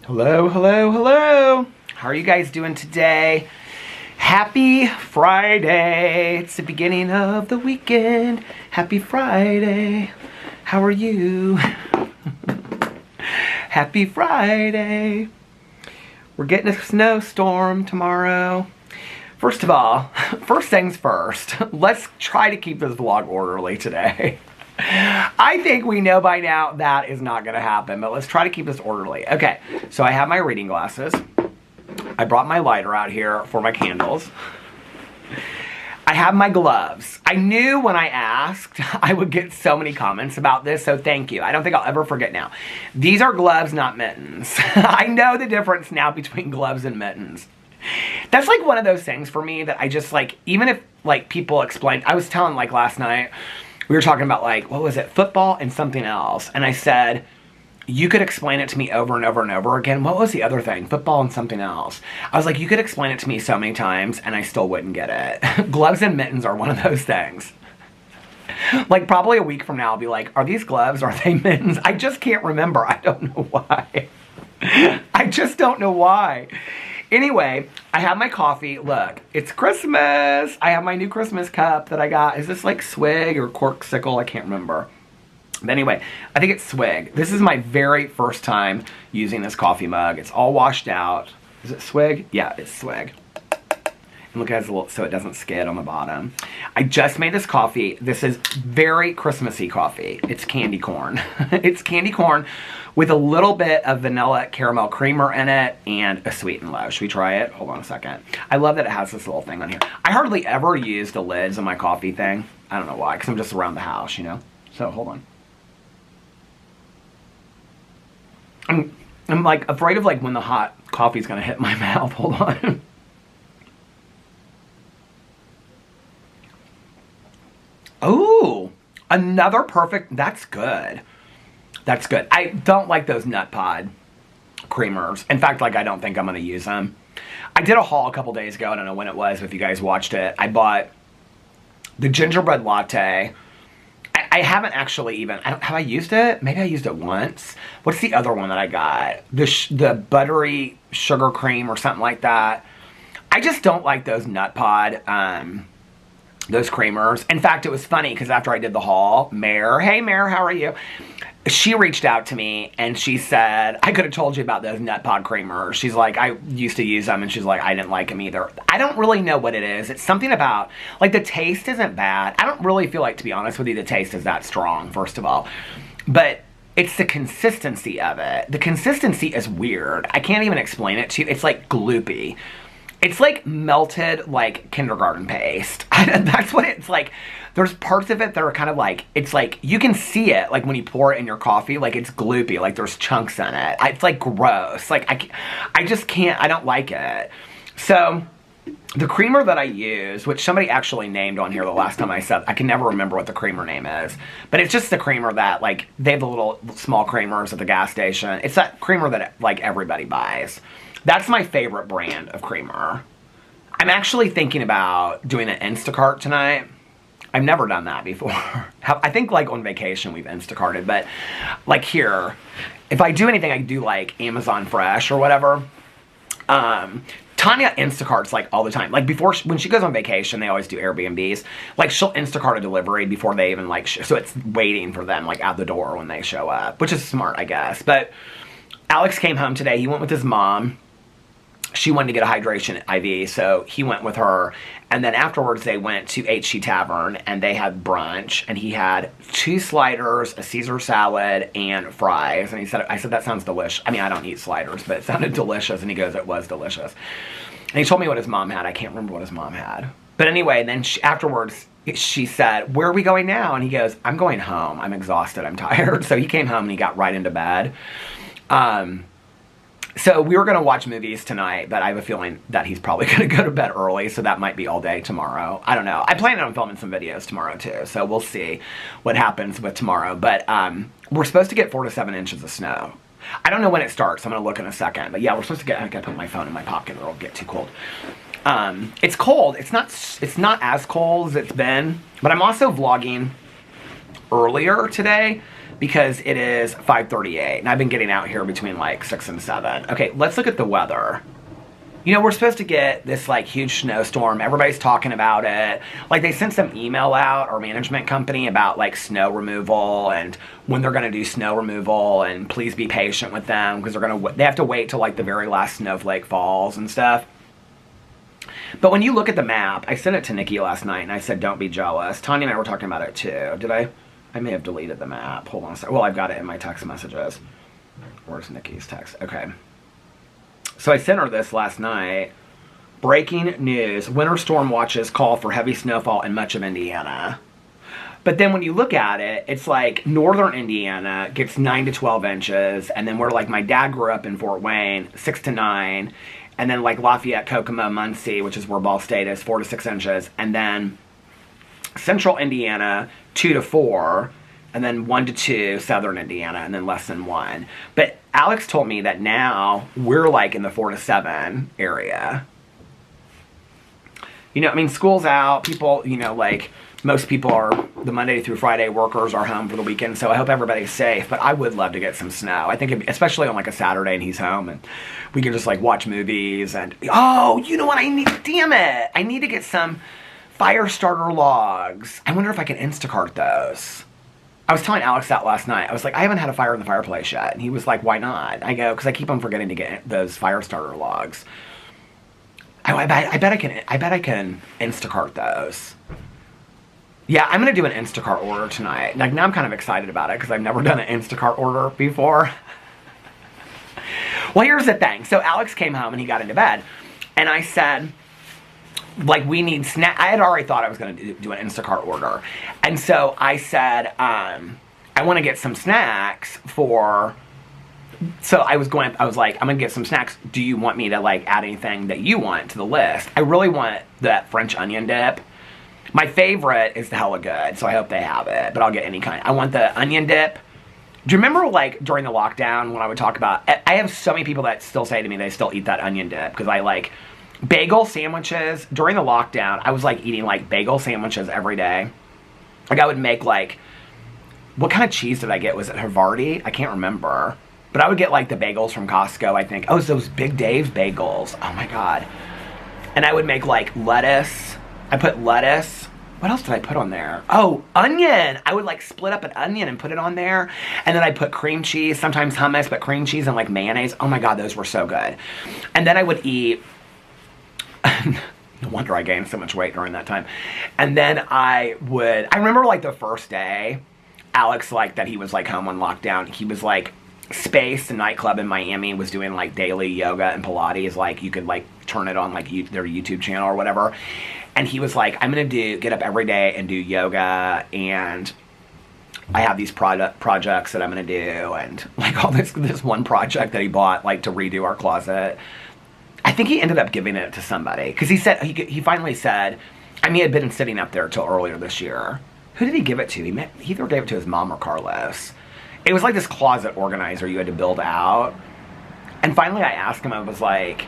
Hello, hello, hello. How are you guys doing today? Happy Friday. It's the beginning of the weekend. Happy Friday. How are you? Happy Friday. We're getting a snowstorm tomorrow. First of all, first things first, let's try to keep this vlog orderly today. I think we know by now that is not going to happen, but let's try to keep this orderly. Okay, so I have my reading glasses. I brought my lighter out here for my candles. I have my gloves. I knew when I asked, I would get so many comments about this, so thank you. I don't think I'll ever forget now. These are gloves, not mittens. I know the difference now between gloves and mittens. That's like one of those things for me that I just like, even if like people explain, I was telling like last night, we were talking about like, what was it? Football and something else. And I said, you could explain it to me over and over and over again. What was the other thing? Football and something else. I was like, you could explain it to me so many times and I still wouldn't get it. Gloves and mittens are one of those things. Like probably a week from now, I'll be like, are these gloves? Are they mittens? I just can't remember. I don't know why. I just don't know why. Anyway, I have my coffee. Look, it's Christmas. I have my new Christmas cup that I got. Is this like Swig or Corksicle? I can't remember. But anyway, I think it's Swig. This is my very first time using this coffee mug. It's all washed out. Is it Swig? Yeah, it's Swig. And look, it has a little, so it doesn't skid on the bottom. I just made this coffee. This is very Christmassy coffee. It's candy corn. It's candy corn with a little bit of vanilla caramel creamer in it and a sweet and low. Should we try it? Hold on a second. I love that it has this little thing on here. I hardly ever use the lids on my coffee thing. I don't know why, because I'm just around the house, you know? So, hold on. I'm like afraid of like when the hot coffee's gonna hit my mouth. Hold on. Oh, another perfect, that's good. That's good. I don't like those nut pod creamers. In fact, like I don't think I'm gonna use them. I did a haul a couple days ago, I don't know when it was, if you guys watched it. I bought the gingerbread latte. I haven't actually even, have I used it? Maybe I used it once. What's the other one that I got? The buttery sugar cream or something like that. I just don't like those nut pod, those creamers. In fact, it was funny because after I did the haul, Mare, hey Mare, how are you? She reached out to me and she said, I could have told you about those nut pod creamers. She's like, I used to use them, and she's like, I didn't like them either. I don't really know what it is. It's something about, like the taste isn't bad. I don't really feel like, to be honest with you, the taste is that strong, first of all. But it's the consistency of it. The consistency is weird. I can't even explain it to you. It's like gloopy. It's like melted, like, kindergarten paste. That's what it's like. There's parts of it that are kind of like, it's like, you can see it, like, when you pour it in your coffee, like, it's gloopy, like, there's chunks in it. It's, like, gross. Like, I just can't, I don't like it. So, the creamer that I use, which somebody actually named on here the last time I said, I can never remember what the creamer name is, but it's just the creamer that, like, they have the little small creamers at the gas station. It's that creamer that, like, everybody buys. That's my favorite brand of creamer. I'm actually thinking about doing an Instacart tonight. I've never done that before. I think like on vacation we've Instacarted, but like here, if I do anything, I do like Amazon Fresh or whatever. Tanya Instacarts like all the time. Like before, when she goes on vacation, they always do Airbnbs. Like she'll Instacart a delivery before they even like, so it's waiting for them like at the door when they show up, which is smart, I guess. But Alex came home today. He went with his mom. She wanted to get a hydration IV, so he went with her. And then afterwards, they went to HC Tavern, and they had brunch. And he had 2 sliders, a Caesar salad, and fries. And he said, I said, that sounds delicious. I mean, I don't eat sliders, but it sounded delicious. And he goes, it was delicious. And he told me what his mom had. I can't remember what his mom had. But anyway, then afterwards, she said, where are we going now? And he goes, I'm going home. I'm exhausted. I'm tired. So he came home, and he got right into bed. So we were going to watch movies tonight, but I have a feeling that he's probably going to go to bed early, so that might be all day tomorrow. I don't know. I plan on filming some videos tomorrow, too, so we'll see what happens with tomorrow. But we're supposed to get 4 to 7 inches of snow. I don't know when it starts. I'm going to look in a second. But yeah, we're supposed to get, I got to put my phone in my pocket or it'll get too cold. It's cold. It's not as cold as it's been, but I'm also vlogging earlier today because it is 5:38 and I've been getting out here between like 6 and 7. Okay, let's look at the weather. You know, we're supposed to get this like huge snowstorm. Everybody's talking about it. Like they sent some email out, our management company, about like snow removal and when they're going to do snow removal, and please be patient with them because they have to wait till like the very last snowflake falls and stuff. But when you look at the map, I sent it to Nikki last night and I said, don't be jealous. Tanya and I were talking about it too. Did I? I may have deleted the map. Hold on a second. Well, I've got it in my text messages. Where's Nikki's text? Okay. So I sent her this last night. Breaking news. Winter storm watches call for heavy snowfall in much of Indiana. But then when you look at it, it's like northern Indiana gets 9 to 12 inches. And then where like my dad grew up in Fort Wayne, 6 to 9. And then like Lafayette, Kokomo, Muncie, which is where Ball State is, 4 to 6 inches. And then central Indiana, 2 to 4. And then 1 to 2, southern Indiana, and then less than 1. But Alex told me that now we're like in the 4 to 7 area. You know, I mean, school's out. People, you know, like most people are, the Monday through Friday workers are home for the weekend. So I hope everybody's safe. But I would love to get some snow. I think, especially on like a Saturday and he's home and we can just like watch movies and, oh, you know what I need? Damn it. I need to get some fire starter logs. I wonder if I can Instacart those. I was telling Alex that last night. I was like, I haven't had a fire in the fireplace yet. And he was like, why not? I go, because I keep on forgetting to get those fire starter logs. I bet I can Instacart those. Yeah, I'm going to do an Instacart order tonight. Like, now I'm kind of excited about it because I've never done an Instacart order before. Well, here's the thing. So Alex came home and he got into bed. And I said, like, we need snack. I had already thought I was going to do an Instacart order. And so I said, I want to get some snacks for, so I was like, I'm going to get some snacks. Do you want me to like add anything that you want to the list? I really want that French onion dip. My favorite is the Hella Good, so I hope they have it, but I'll get any kind. I want the onion dip. Do you remember like during the lockdown when I would talk about, I have so many people that still say to me they still eat that onion dip because I like bagel sandwiches. During the lockdown, I was like eating like bagel sandwiches every day. Like I would make like, what kind of cheese did I get? Was it Havarti? I can't remember. But I would get like the bagels from Costco, I think. Oh, it's those Big Dave's bagels. Oh my God. And I would make like lettuce. I put lettuce. What else did I put on there? Oh, onion. I would like split up an onion and put it on there. And then I'd put cream cheese, sometimes hummus, but cream cheese and like mayonnaise. Oh my God, those were so good. And then I would eat, no wonder I gained so much weight during that time. And then I remember like the first day, Alex, like that he was like home on lockdown. He was like, Space, the nightclub in Miami, was doing like daily yoga and Pilates. Like you could like turn it on like their YouTube channel or whatever. And he was like, I'm going to get up every day and do yoga. And I have these projects that I'm going to do. And like all this one project that he bought like to redo our closet. I think he ended up giving it to somebody. Because he said, he finally said, I mean, he had been sitting up there till earlier this year. Who did he give it to? He either gave it to his mom or Carlos. It was like this closet organizer you had to build out. And finally I asked him, I was like,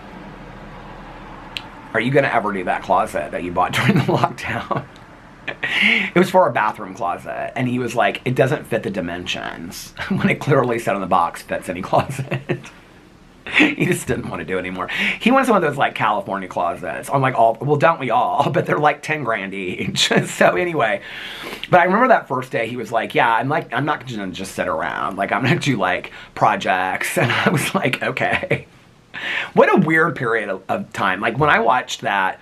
are you going to ever do that closet that you bought during the lockdown? It was for a bathroom closet. And he was like, it doesn't fit the dimensions. When it clearly said on the box, fits any closet. He just didn't want to do it anymore. He wants one of those like California closets. I'm like, well, don't we all? But they're like 10 grand each. So anyway, but I remember that first day he was like, yeah, I'm not going to just sit around. Like I'm going to do like projects. And I was like, okay. What a weird period of time. Like when I watched that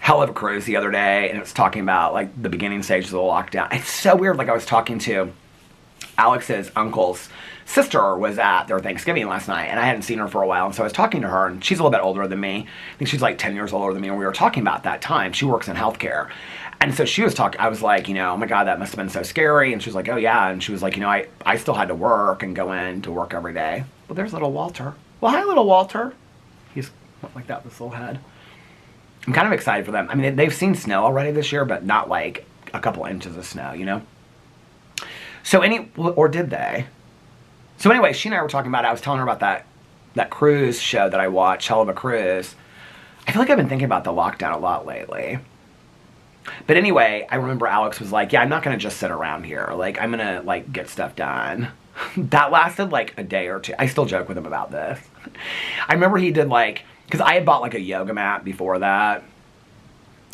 Hell of a Cruise the other day and it was talking about like the beginning stages of the lockdown. It's so weird. Like I was talking to Alex's uncle's sister was at their Thanksgiving last night and I hadn't seen her for a while, and so I was talking to her, and she's a little bit older than me. I think she's like 10 years older than me, and we were talking about that time. She works in healthcare, and so she was talking, I was like, you know, oh my God, that must have been so scary. And she was like, oh yeah. And she was like, you know, I still had to work and go in to work every day. Well, there's little Walter. Well, hi little Walter. He's like that with his little head. I'm kind of excited for them. I mean, they've seen snow already this year, but not like a couple inches of snow, you know? So or did they? So anyway, she and I were talking about it. I was telling her about that cruise show that I watched, Hell of a Cruise. I feel like I've been thinking about the lockdown a lot lately. But anyway, I remember Alex was like, yeah, I'm not going to just sit around here. Like, I'm going to, like, get stuff done. That lasted, like, a day or two. I still joke with him about this. I remember he did, like, because I had bought, like, a yoga mat before that.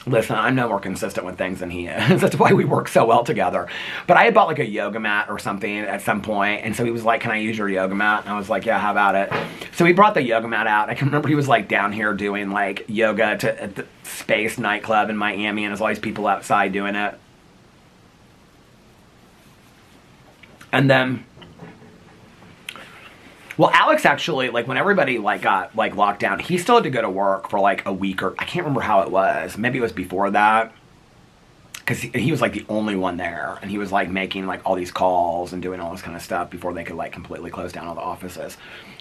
Listen, I'm no more consistent with things than he is. That's why we work so well together. But I had bought like a yoga mat or something at some point, and so he was like, can I use your yoga mat? And I was like, yeah, how about it? So he brought the yoga mat out. I can remember he was like down here doing like yoga at the Space nightclub in Miami, and there's all these people outside doing it. And then, well, Alex actually, like, when everybody, like, got, like, locked down, he still had to go to work for, like, a week or, I can't remember how it was. Maybe it was before that. Because he was, like, the only one there. And he was, like, making, like, all these calls and doing all this kind of stuff before they could, like, completely close down all the offices.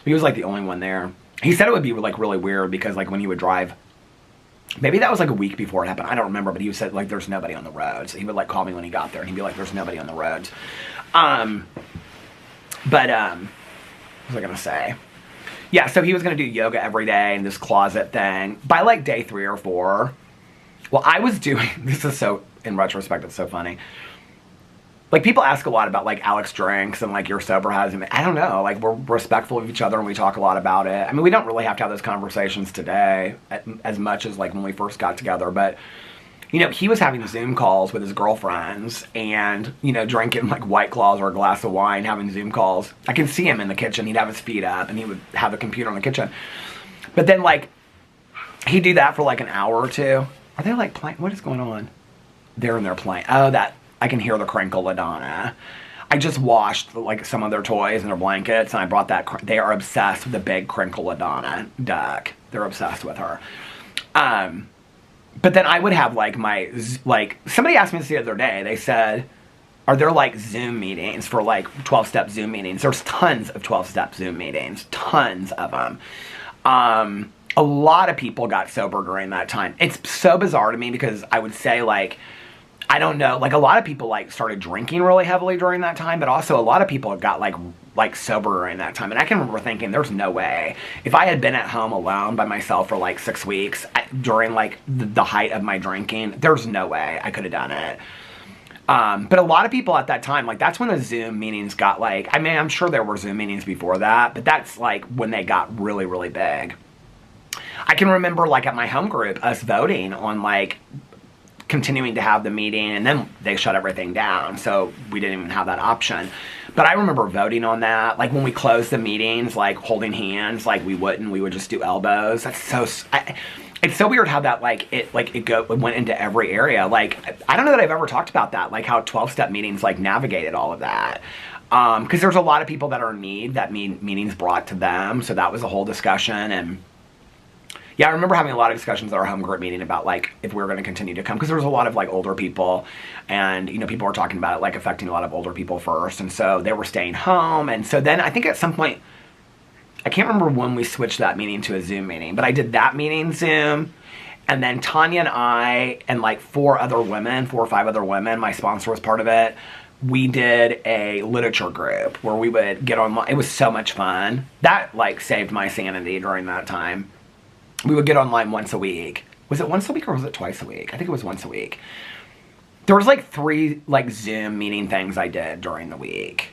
He was, like, the only one there. He said it would be, like, really weird because, like, when he would drive, maybe that was, like, a week before it happened. I don't remember, but he said, like, there's nobody on the road. So he would, like, call me when he got there, and he'd be like, there's nobody on the roads. What was I gonna say? Yeah, so he was gonna do yoga every day in this closet thing. By like day 3 or 4, well, I was doing, this is so, in retrospect, it's so funny. Like, people ask a lot about, like, Alex drinks and, like, your sober has him. I don't know. Like, we're respectful of each other and we talk a lot about it. I mean, we don't really have to have those conversations today as much as, like, when we first got together. But, you know, he was having Zoom calls with his girlfriends and, you know, drinking, like, White Claws or a glass of wine, having Zoom calls. I could see him in the kitchen. He'd have his feet up and he would have the computer in the kitchen. But then, like, he'd do that for, like, an hour or two. Are they, like, playing? What is going on? They're in there playing. Oh, that... I can hear the crinkle Ladonna. I just washed like some of their toys and their blankets, and I brought that. They are obsessed with the big crinkle Ladonna duck. They're obsessed with her. But then I would have like my somebody asked me this the other day. They said, "Are there like Zoom meetings for like 12-step Zoom meetings?" There's tons of 12-step Zoom meetings, tons of them. A lot of people got sober during that time. It's so bizarre to me because I would say like, I don't know, like a lot of people like started drinking really heavily during that time, but also a lot of people got like sober during that time. And I can remember thinking, there's no way. If I had been at home alone by myself for like 6 weeks during like the height of my drinking, there's no way I could have done it. But a lot of people at that time, like that's when the Zoom meetings got like, I mean, I'm sure there were Zoom meetings before that, but that's like when they got really, really big. I can remember like at my home group, us voting on like continuing to have the meeting, and then they shut everything down, so we didn't even have that option. But I remember voting on that, like when we closed the meetings, like holding hands, like we would just do elbows. That's so, it's so weird how that it went into every area. Like, I don't know that I've ever talked about that, like how 12-step meetings like navigated all of that. Because there's a lot of people that are in need that meetings brought to them, so that was a whole discussion. And yeah, I remember having a lot of discussions at our home group meeting about, like, if we were going to continue to come. Because there was a lot of, like, older people. And, you know, people were talking about it, like, affecting a lot of older people first. And so they were staying home. And so then I think at some point, I can't remember when we switched that meeting to a Zoom meeting. But I did that meeting Zoom. And then Tanya and I and, like, 4 or 5 other women, my sponsor was part of it. We did a literature group where we would get online. It was so much fun. That, like, saved my sanity during that time. We would get online once a week. Was it once a week or was it twice a week? I think it was once a week. There was like 3 like Zoom meeting things I did during the week.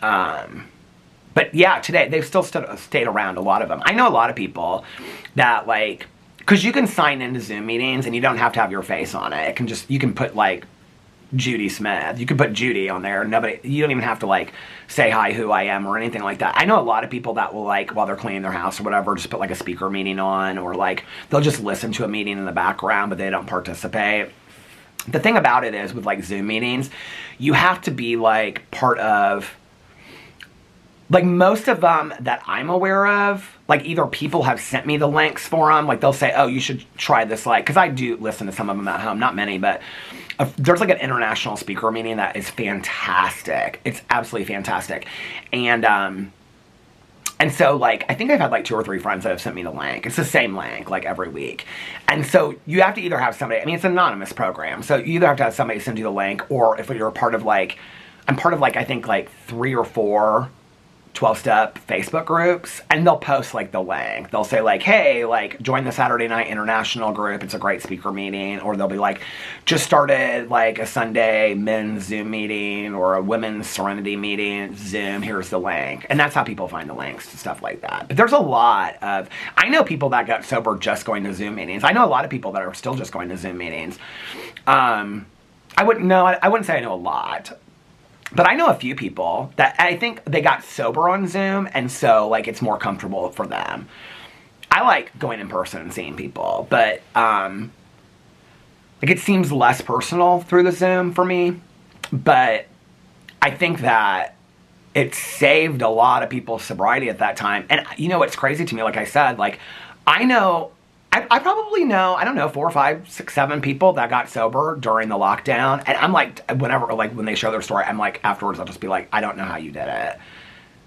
But yeah, today they've still stayed around, a lot of them. I know a lot of people that like, because you can sign into Zoom meetings and you don't have to have your face on it. You can put like Judy Smith. You can put Judy on there. You don't even have to like say hi, who I am or anything like that. I know a lot of people that will like, while they're cleaning their house or whatever, just put like a speaker meeting on, or like they'll just listen to a meeting in the background, but they don't participate. The thing about it is with like Zoom meetings, you have to be like part of, like most of them that I'm aware of, like either people have sent me the links for them, like they'll say, oh, you should try this, like, because I do listen to some of them at home, not many, but there's like an international speaker meeting that is fantastic. It's absolutely fantastic. And so like, I think I've had like 2 or 3 friends that have sent me the link. It's the same link like every week. And so you have to either have somebody, I mean, it's an anonymous program. So you either have to have somebody send you the link, or if you're a part of like, I'm part of like, I think like 3 or 4 12-step Facebook groups, and they'll post like the link. They'll say like, hey, like join the Saturday Night International group. It's a great speaker meeting. Or they'll be like, just started like a Sunday men's Zoom meeting or a women's Serenity meeting, Zoom, here's the link. And that's how people find the links to stuff like that. But there's a lot of, I know people that got sober just going to Zoom meetings. I know a lot of people that are still just going to Zoom meetings. I wouldn't say I know a lot. But I know a few people that I think they got sober on Zoom, and so, like, it's more comfortable for them. I like going in person and seeing people, but, like, it seems less personal through the Zoom for me. But I think that it saved a lot of people's sobriety at that time. And, you know, what's crazy to me, like I said, like, I probably know, I don't know, 4, 5, 6, 7 people that got sober during the lockdown. And I'm like, whenever, like, when they show their story, I'm like, afterwards, I'll just be like, I don't know how you did it.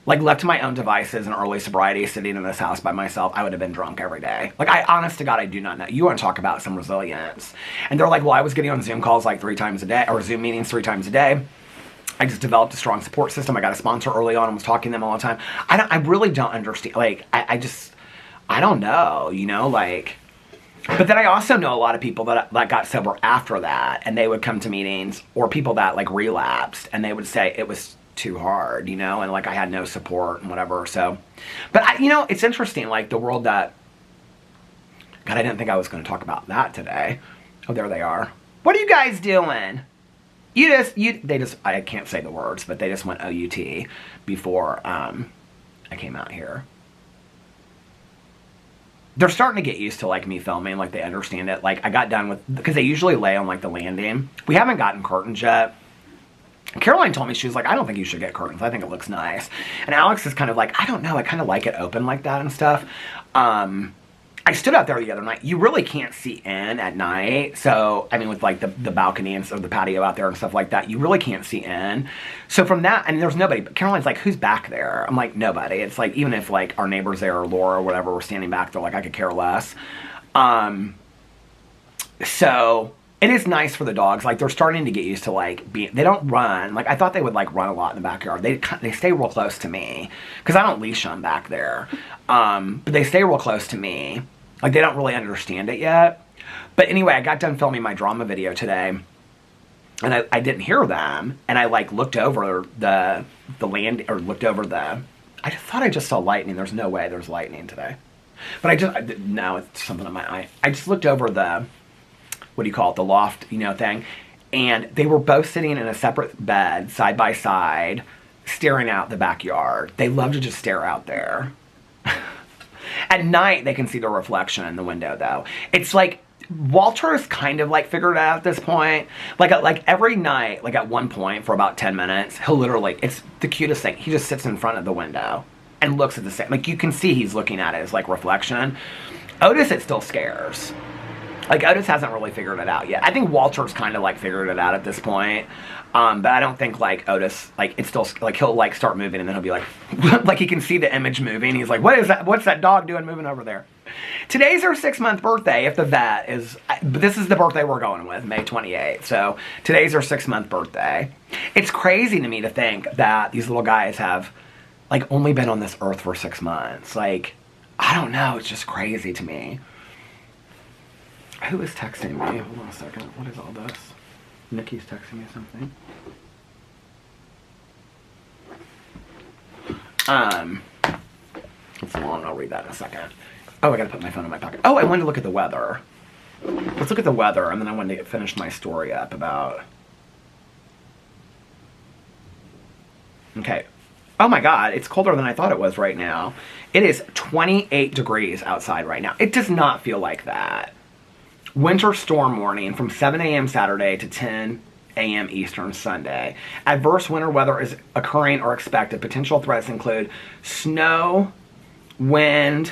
Like, left to my own devices in early sobriety, sitting in this house by myself, I would have been drunk every day. Like, honest to God, I do not know. You want to talk about some resilience. And they're like, well, I was getting on Zoom calls like 3 times a day, or Zoom meetings 3 times a day. I just developed a strong support system. I got a sponsor early on and was talking to them all the time. I really don't understand. Like, I don't know, you know, like, but then I also know a lot of people that got sober after that, and they would come to meetings, or people that like relapsed, and they would say it was too hard, you know, and like I had no support and whatever. So, but you know, it's interesting, like the world that, God, I didn't think I was going to talk about that today. Oh, there they are. What are you guys doing? They just, I can't say the words, but they just went OUT before I came out here. They're starting to get used to, like, me filming, like, they understand it. Like, I got done with, because they usually lay on, like, the landing. We haven't gotten curtains yet. Caroline told me, she was like, I don't think you should get curtains. I think it looks nice. And Alex is kind of like, I don't know, I kind of like it open like that and stuff. I stood out there the other night. You really can't see in at night. So, I mean, with like the balcony and so the patio out there and stuff like that, you really can't see in. So from that, and there's nobody, but Caroline's like, who's back there? I'm like, nobody. It's like, even if like our neighbors there or Laura or whatever were standing back, they're like, I could care less. So it is nice for the dogs. Like, they're starting to get used to like they don't run. Like, I thought they would like run a lot in the backyard. They stay real close to me because I don't leash them back there. But they stay real close to me. Like, they don't really understand it yet. But anyway, I got done filming my drama video today, and I didn't hear them, and I like looked over the land, or looked over I thought I just saw lightning. There's no way there's lightning today. But no, it's something on my eye. I just looked over what do you call it, the loft, you know, thing, and they were both sitting in a separate bed, side by side, staring out the backyard. They love to just stare out there. At night, they can see the reflection in the window, though. It's like, Walter's kind of like figured it out at this point. Like every night, like at one point for about 10 minutes, he'll literally, it's the cutest thing. He just sits in front of the window and looks at the same, like you can see he's looking at it as like reflection. Otis, it still scares. Like, Otis hasn't really figured it out yet. I think Walter's kind of like figured it out at this point. But I don't think like Otis, like it's still, like he'll like start moving and then he'll be like, like he can see the image moving. He's like, what is that? What's that dog doing moving over there? Today's her 6-month birthday, if the vet is, but this is the birthday we're going with, May 28th. So today's her 6-month birthday. It's crazy to me to think that these little guys have like only been on this earth for 6 months. Like, I don't know. It's just crazy to me. Who is texting me? Hold on a second. What is all this? Nikki's texting me something. It's long. I'll read that in a second. Oh, I gotta put my phone in my pocket. Oh, I wanted to look at the weather. Let's look at the weather, and then I wanted to finish my story up about... Okay. Oh my God, it's colder than I thought it was right now. It is 28 degrees outside right now. It does not feel like that. Winter storm warning from 7 a.m. Saturday to 10 a.m. Eastern Sunday. Adverse winter weather is occurring or expected. Potential threats include snow, wind,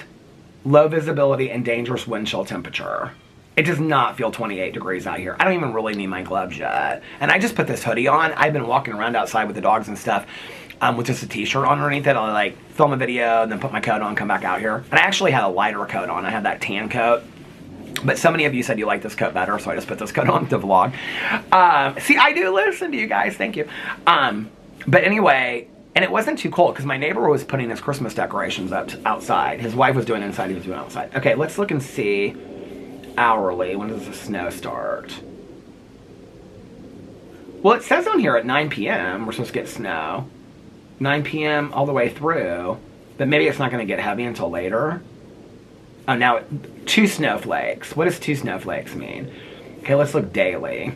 low visibility, and dangerous wind chill temperature. It does not feel 28 degrees out here. I don't even really need my gloves yet. And I just put this hoodie on. I've been walking around outside with the dogs and stuff with just a t-shirt on underneath it. I'll like film a video and then put my coat on, come back out here. And I actually had a lighter coat on. I had that tan coat. But so many of you said you like this coat better, so I just put this coat on to vlog. See, I do listen to you guys. Thank you. But anyway, And it wasn't too cold because my neighbor was putting his Christmas decorations up outside. His wife was doing inside, he was doing outside. Okay, let's look and see hourly. When does the snow start? Well, it says on here at 9 p.m. we're supposed to get snow. 9 p.m. all the way through. But maybe it's not going to get heavy until later. Oh, now 2 snowflakes. What does 2 snowflakes mean? Okay, let's look daily.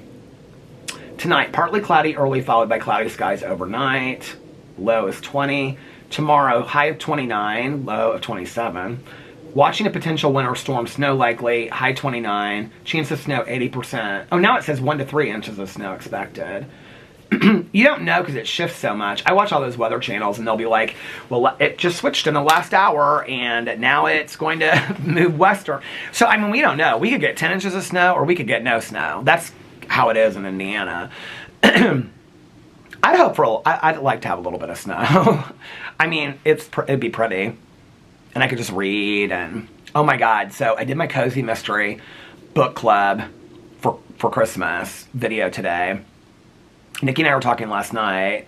Tonight, partly cloudy early, followed by cloudy skies overnight. Low is 20. Tomorrow, high of 29, low of 27. Watching a potential winter storm, snow likely, high 29. Chance of snow 80%. Oh, now it says 1 to 3 inches of snow expected. You don't know because it shifts so much. I watch all those weather channels and they'll be like, well, it just switched in the last hour and now it's going to move western. So, I mean, we don't know. We could get 10 inches of snow or we could get no snow. That's how it is in Indiana. I'd like to have a little bit of snow. I mean, it'd be pretty. And I could just read and, oh my God. So I did my Cozy Mystery book club for Christmas video today. Nikki and I were talking last night.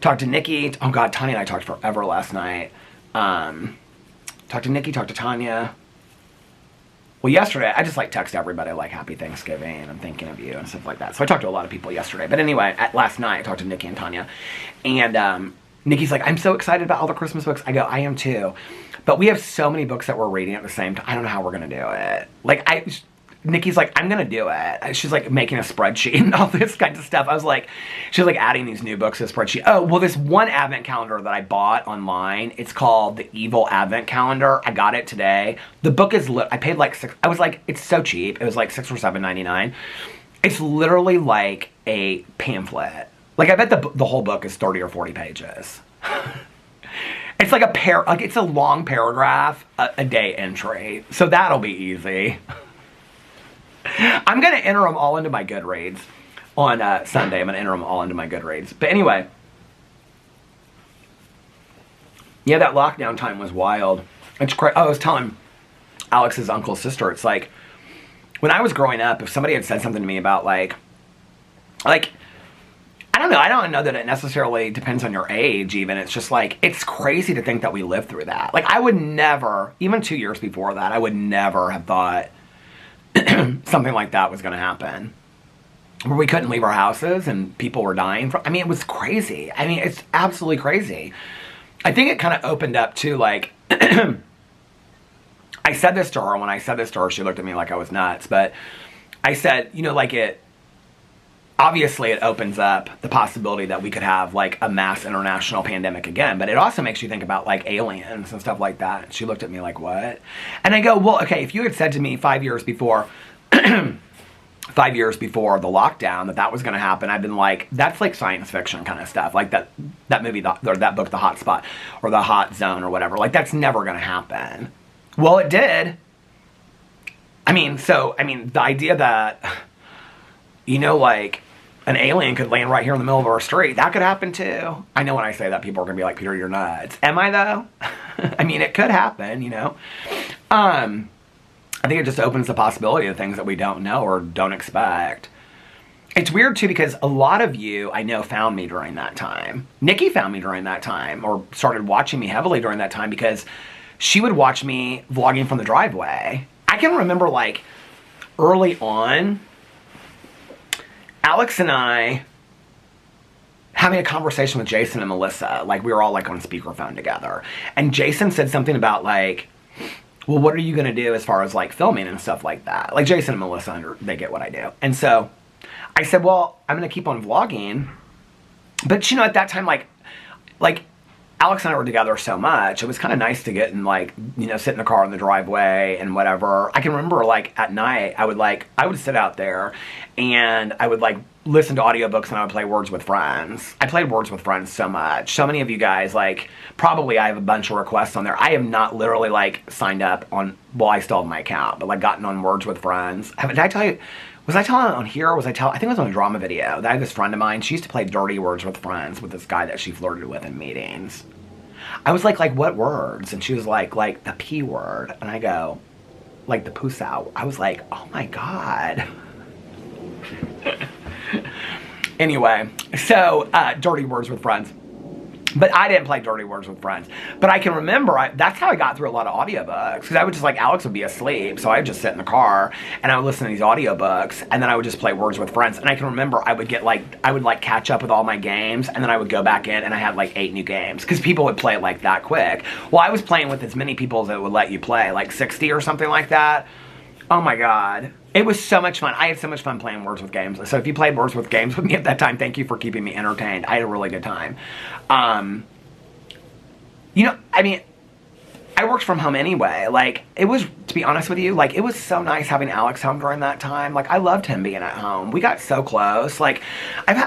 Talked to Nikki. Oh God, Tanya and I talked forever last night. Talked to Nikki, talked to Tanya. Well, yesterday, I just like text everybody like Happy Thanksgiving, I'm thinking of you and stuff like that. So I talked to a lot of people yesterday. But anyway, last night I talked to Nikki and Tanya. And Nikki's like, I'm so excited about all the Christmas books. I go, I am too. But we have so many books that we're reading at the same time. I don't know how we're going to do it. Like, Nikki's like, I'm going to do it. She's like making a spreadsheet and all this kind of stuff. She's like adding these new books to the spreadsheet. Oh, well, this one advent calendar that I bought online, it's called The Evil Advent Calendar. I got it today. The book is, I paid like I was like, it's so cheap. It was like $6 or $7.99. It's literally like a pamphlet. Like, I bet the whole book is 30 or 40 pages. It's like it's a long paragraph, a day entry. So that'll be easy. I'm going to enter them all into my Goodreads on Sunday. I'm going to enter them all into my Goodreads. But anyway, yeah, that lockdown time was wild. It's crazy. I was telling Alex's uncle's sister, it's like, when I was growing up, if somebody had said something to me about like, I don't know. I don't know that it necessarily depends on your age even. It's just like, it's crazy to think that we lived through that. Like, I would never, even 2 years before that, I would never have thought something like that was going to happen. Where we couldn't leave our houses and people were dying from, I mean, it was crazy. I mean, it's absolutely crazy. I think it kind of opened up to like, I said this to her. When I said this to her, she looked at me like I was nuts. But I said, you know, like obviously it opens up the possibility that we could have like a mass international pandemic again, but it also makes you think about like aliens and stuff like that. And she looked at me like, what? And I go, well, okay, if you had said to me 5 years before, 5 years before the lockdown that was going to happen, I've been like, that's like science fiction kind of stuff. Like that movie, or that book, The Hot Spot, or The Hot Zone, or whatever. Like, that's never going to happen. Well, it did. I mean, the idea that, you know, like, an alien could land right here in the middle of our street, that could happen too. I know when I say that, people are going to be like, Peter, you're nuts. Am I though? I mean, it could happen, you know. I think it just opens the possibility of things that we don't know or don't expect. It's weird too because a lot of you, I know, found me during that time. Nikki found me during that time, or started watching me heavily during that time, because she would watch me vlogging from the driveway. I can remember like early on, Alex and I having a conversation with Jason and Melissa. Like, we were all like on speakerphone together. And Jason said something about like, well, what are you going to do as far as like filming and stuff like that? Like, Jason and Melissa, they get what I do. And so I said, well, I'm going to keep on vlogging. But you know, at that time, like Alex and I were together so much, it was kind of nice to get and like, you know, sit in the car in the driveway and whatever. I can remember like at night, I would sit out there and I would like listen to audiobooks and I would play Words with Friends. I played Words with Friends so much. So many of you guys, like, probably I have a bunch of requests on there. I have not literally like signed up on, well, I still have my account, but like gotten on Words with Friends. Did I tell you? Was I telling it on here, or I think it was on a drama video. I had this friend of mine, she used to play dirty Words with Friends with this guy that she flirted with in meetings. I was like, what words? And she was like the P word. And I go, like the poos out. I was like, oh my God. Anyway, so dirty Words with Friends. But I didn't play Dirty Words with Friends. But I can remember, that's how I got through a lot of audiobooks. Because I would just, like, Alex would be asleep. So I would just sit in the car, and I would listen to these audiobooks. And then I would just play Words with Friends. And I can remember I would get, like, catch up with all my games. And then I would go back in, and I had, like, 8 new games. Because people would play it, like, that quick. Well, I was playing with as many people as it would let you play. Like, 60 or something like that. Oh, my God. It was so much fun. I had so much fun playing Words with Games. So if you played Words with Games with me at that time, thank you for keeping me entertained. I had a really good time. You know, I mean, I worked from home anyway. Like, it was, to be honest with you, like, it was so nice having Alex home during that time. Like, I loved him being at home. We got so close. Like,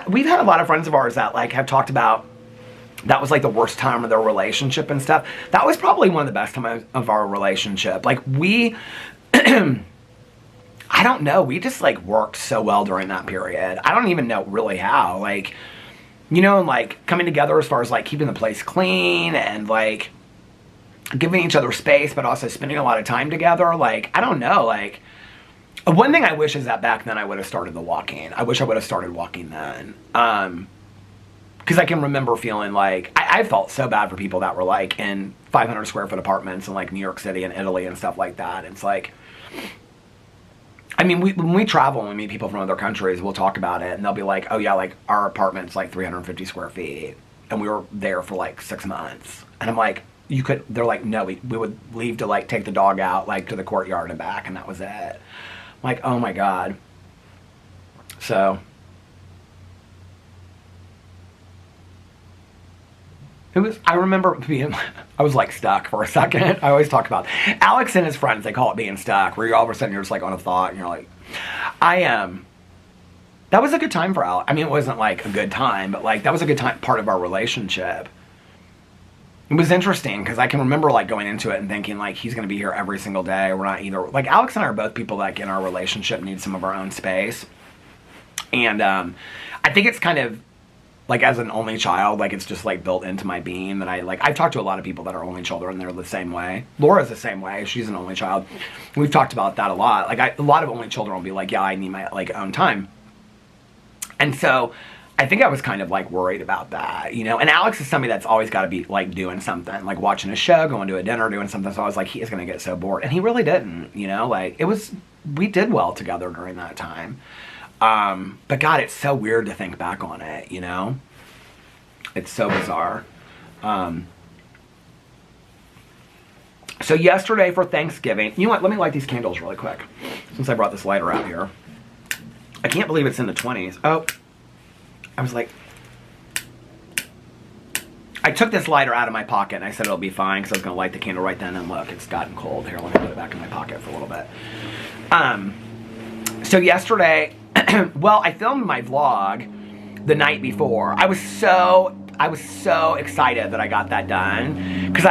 we've had a lot of friends of ours that, like, have talked about that was, like, the worst time of their relationship and stuff. That was probably one of the best times of our relationship. Like, we... I don't know. We just, like, worked so well during that period. I don't even know really how. Like, you know, like, coming together as far as, like, keeping the place clean and, like, giving each other space, but also spending a lot of time together. Like, I don't know. Like, one thing I wish is that back then I would have started the walking. I wish I would have started walking then. Because I can remember feeling like, I felt so bad for people that were, like, in 500 square foot apartments in, like, New York City and Italy and stuff like that. It's like... I mean, when we travel and we meet people from other countries, we'll talk about it, and they'll be like, oh, yeah, like, our apartment's, like, 350 square feet, and we were there for, like, 6 months. And I'm like, they're like, no, we would leave to, like, take the dog out, like, to the courtyard and back, and that was it. I'm like, oh, my God. So... I remember being, I was like stuck for a second. I always talk about Alex and his friends, they call it being stuck, where you're all of a sudden you're just like on a thought and you're like, that was a good time for Alex. I mean, it wasn't like a good time, but like that was a good time, part of our relationship. It was interesting because I can remember like going into it and thinking like he's going to be here every single day. We're not either, like Alex and I are both people that in our relationship need some of our own space. And I think it's kind of, like, as an only child, like, it's just, like, built into my being that I've talked to a lot of people that are only children, and they're the same way. Laura's the same way. She's an only child. We've talked about that a lot. Like, a lot of only children will be like, yeah, I need my, like, own time. And so, I think I was kind of, like, worried about that, you know? And Alex is somebody that's always got to be, like, doing something. Like, watching a show, going to a dinner, doing something. So I was like, he is going to get so bored. And he really didn't, you know? Like, we did well together during that time. But God, it's so weird to think back on it, you know? It's so bizarre. So yesterday for Thanksgiving, you know what? Let me light these candles really quick, since I brought this lighter out here. I can't believe it's in the 20s. Oh, I was like, I took this lighter out of my pocket and I said it'll be fine because I was going to light the candle right then, and look, it's gotten cold. Here, let me put it back in my pocket for a little bit. So yesterday, well, I filmed my vlog the night before. I was so excited that I got that done. Because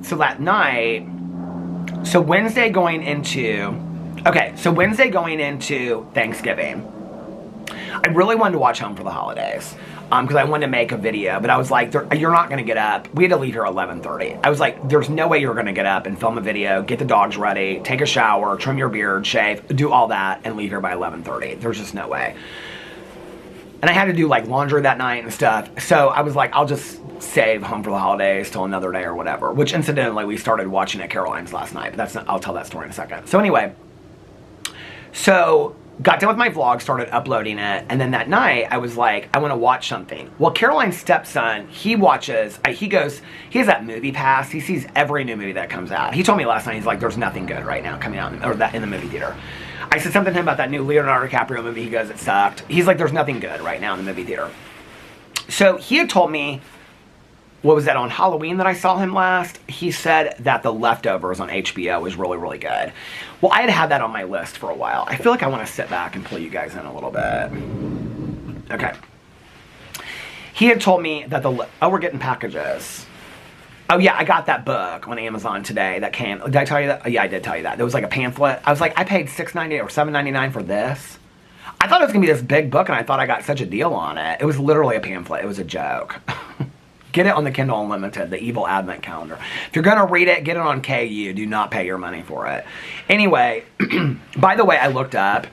so that night, Wednesday going into Thanksgiving, I really wanted to watch Home for the Holidays. Because I wanted to make a video, but I was like, you're not going to get up. We had to leave here at 11:30. I was like, there's no way you're going to get up and film a video, get the dogs ready, take a shower, trim your beard, shave, do all that, and leave here by 11:30. There's just no way. And I had to do like laundry that night and stuff. So I was like, I'll just save Home for the Holidays till another day or whatever. Which incidentally, we started watching at Caroline's last night, but I'll tell that story in a second. So anyway, got done with my vlog, started uploading it, and then that night, I was like, I want to watch something. Well, Caroline's stepson, he has that movie pass, he sees every new movie that comes out. He told me last night, he's like, there's nothing good right now coming out, or that in the movie theater. I said something to him about that new Leonardo DiCaprio movie, he goes, it sucked. He's like, there's nothing good right now in the movie theater. So he had told me, what was that, on Halloween that I saw him last? He said that The Leftovers on HBO was really, really good. Well, I had that on my list for a while. I feel like I want to sit back and pull you guys in a little bit. Okay. He had told me that we're getting packages. Oh yeah, I got that book on Amazon today that came. Did I tell you that? Yeah, I did tell you that. There was like a pamphlet. I was like, I paid $6.98 or $7.99 for this. I thought it was going to be this big book, and I thought I got such a deal on it. It was literally a pamphlet. It was a joke. Get it on the Kindle Unlimited, the evil advent calendar. If you're going to read it, get it on KU. Do not pay your money for it. Anyway, by the way, I looked up.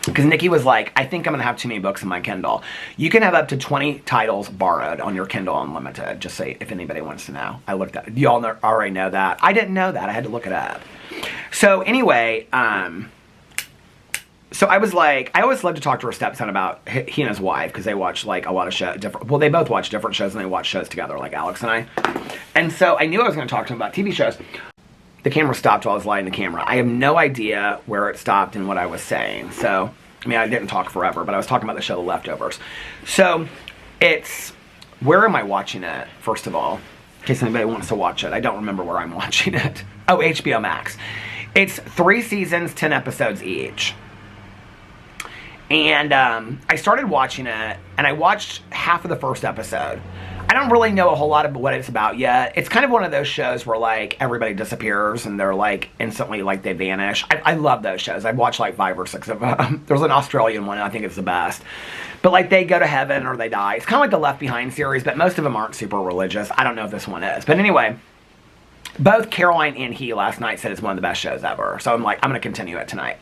because Nikki was like, I think I'm going to have too many books in my Kindle. You can have up to 20 titles borrowed on your Kindle Unlimited. Just say if anybody wants to know. I looked at it. You all already know that. I didn't know that. I had to look it up. So anyway, so I was like, I always love to talk to her stepson about he and his wife, because they watch like a lot of shows, well, they both watch different shows and they watch shows together, like Alex and I. And so I knew I was going to talk to him about TV shows. The camera stopped while I was lighting the camera. I have no idea where it stopped and what I was saying. So, I mean, I didn't talk forever, but I was talking about the show The Leftovers. So, it's, where am I watching it, first of all? In case anybody wants to watch it. I don't remember where I'm watching it. Oh, HBO Max. It's 3 seasons, 10 episodes each. And I started watching it, and I watched half of the first episode. I don't really know a whole lot of what it's about yet. It's kind of one of those shows where, like, everybody disappears and they're, like, instantly, like, they vanish. I love those shows. I've watched, like, 5 or 6 of them. There's an Australian one, and I think it's the best. But, like, they go to heaven or they die. It's kind of like the Left Behind series, but most of them aren't super religious. I don't know if this one is. But anyway, both Caroline and he last night said it's one of the best shows ever. So I'm like, I'm going to continue it tonight.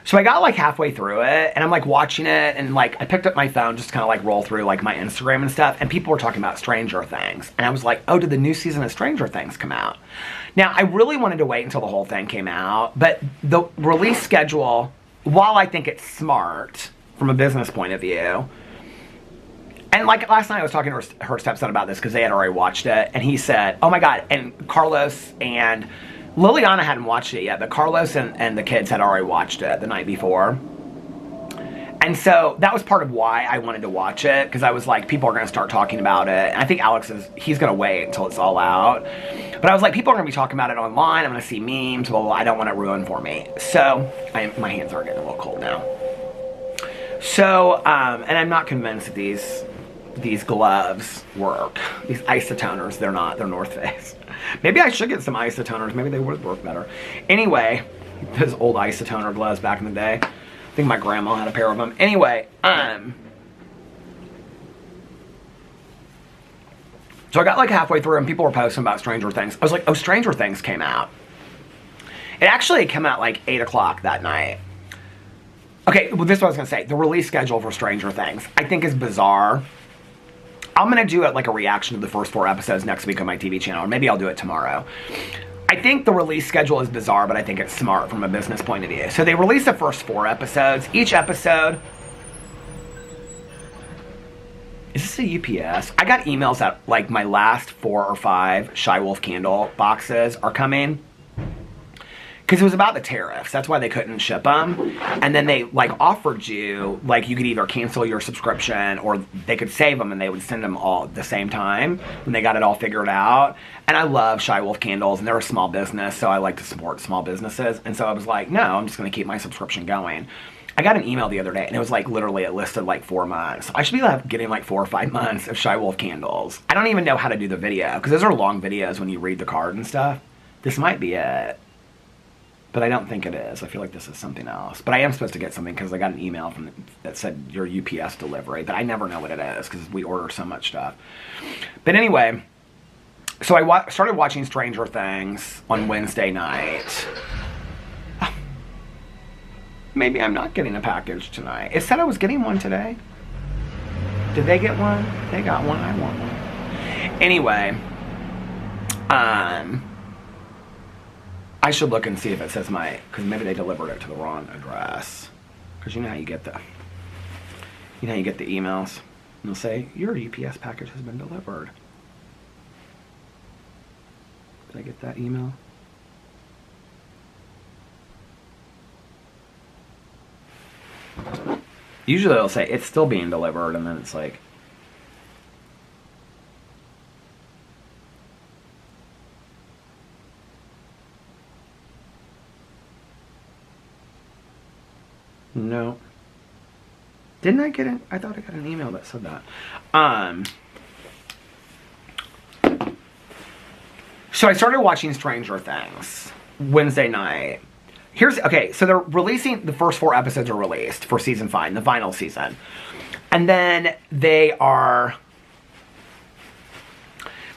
So I got like halfway through it, and I'm like watching it, and like I picked up my phone just to kind of like roll through like my Instagram and stuff, and people were talking about Stranger Things. And I was like, oh, did the new season of Stranger Things come out? Now, I really wanted to wait until the whole thing came out, but the release schedule, while I think it's smart from a business point of view, and like last night I was talking to her stepson about this because they had already watched it, and he said, oh my God, and Carlos and Liliana hadn't watched it yet, but Carlos and the kids had already watched it the night before. And so that was part of why I wanted to watch it, because I was like, people are going to start talking about it. And I think Alex he's going to wait until it's all out. But I was like, people are going to be talking about it online. I'm going to see memes. Well, I don't want it ruined for me. So my hands are getting a little cold now. So, and I'm not convinced that these gloves work. These isotoners, they're not. They're North Face. Maybe I should get some isotoners. Maybe they would work better. Anyway, those old isotoner gloves back in the day. I think my grandma had a pair of them. Anyway, so I got like halfway through and people were posting about Stranger Things. I was like, oh, Stranger Things came out. It actually came out like 8 o'clock that night. Okay, well, this is what I was going to say. The release schedule for Stranger Things, I think, is bizarre. I'm going to do like a reaction to the first 4 episodes next week on my TV channel, or maybe I'll do it tomorrow. I think the release schedule is bizarre, but I think it's smart from a business point of view. So they released the first 4 episodes. Each episode... Is this a UPS? I got emails that like my last 4 or 5 Shy Wolf candle boxes are coming. Because it was about the tariffs. That's why they couldn't ship them. And then they, like, offered you, like, you could either cancel your subscription or they could save them and they would send them all at the same time when they got it all figured out. And I love Shy Wolf candles, and they're a small business, so I like to support small businesses. And so I was like, no, I'm just going to keep my subscription going. I got an email the other day, and it was, like, literally, it listed, like, 4 months. I should be getting, like, 4 or 5 months of Shy Wolf candles. I don't even know how to do the video, because those are long videos when you read the card and stuff. This might be it. But I don't think it is. I feel like this is something else. But I am supposed to get something because I got an email that said your UPS delivery. But I never know what it is because we order so much stuff. But anyway, so I started watching Stranger Things on Wednesday night. Maybe I'm not getting a package tonight. It said I was getting one today. Did they get one? They got one. I want one. Anyway, I should look and see if it says because maybe they delivered it to the wrong address. Because you know how you get the emails. And they'll say, your UPS package has been delivered. Did I get that email? Usually they'll say, it's still being delivered, and then it's like, no. Didn't I get it? I thought I got an email that said that. So I started watching Stranger Things Wednesday night. Okay, so they're releasing, the first 4 episodes are released for season 5, the final season. And then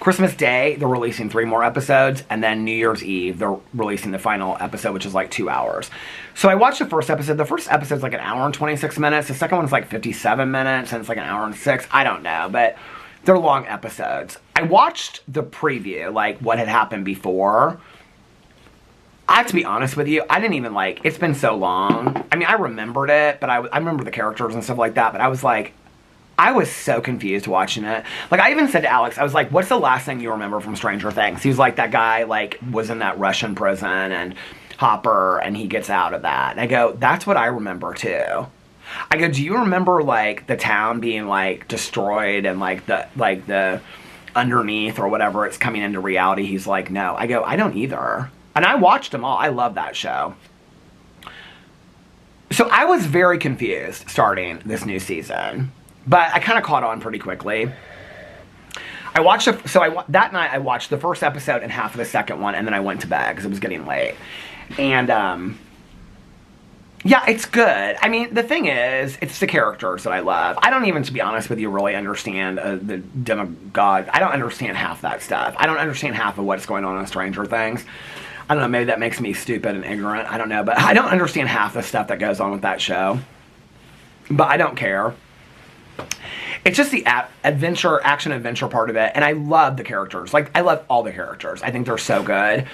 Christmas Day, they're releasing 3 more episodes, and then New Year's Eve, they're releasing the final episode, which is like 2 hours. So I watched the first episode. The first episode's like an hour and 26 minutes. The second one's like 57 minutes, and it's like an hour and 6. I don't know, but they're long episodes. I watched the preview, like what had happened before. I have to be honest with you, I didn't even like, it's been so long. I mean, I remembered it, but I remember the characters and stuff like that, but I was like, I was so confused watching it. Like, I even said to Alex, I was like, what's the last thing you remember from Stranger Things? He was like, that guy, like, was in that Russian prison, and Hopper, and he gets out of that. And I go, that's what I remember, too. I go, do you remember, like, the town being, like, destroyed, and, like, the underneath, or whatever, it's coming into reality? He's like, no. I go, I don't either. And I watched them all. I love that show. So I was very confused starting this new season. But I kind of caught on pretty quickly. I watched, that night I watched the first episode and half of the second one, and then I went to bed because it was getting late. And, yeah, it's good. I mean, the thing is, it's the characters that I love. I don't even, to be honest with you, really understand the demagogue. I don't understand half that stuff. I don't understand half of what's going on in Stranger Things. I don't know, maybe that makes me stupid and ignorant. I don't know, but I don't understand half the stuff that goes on with that show. But I don't care. It's just the action-adventure part of it, and I love the characters. Like, I love all the characters. I think they're so good.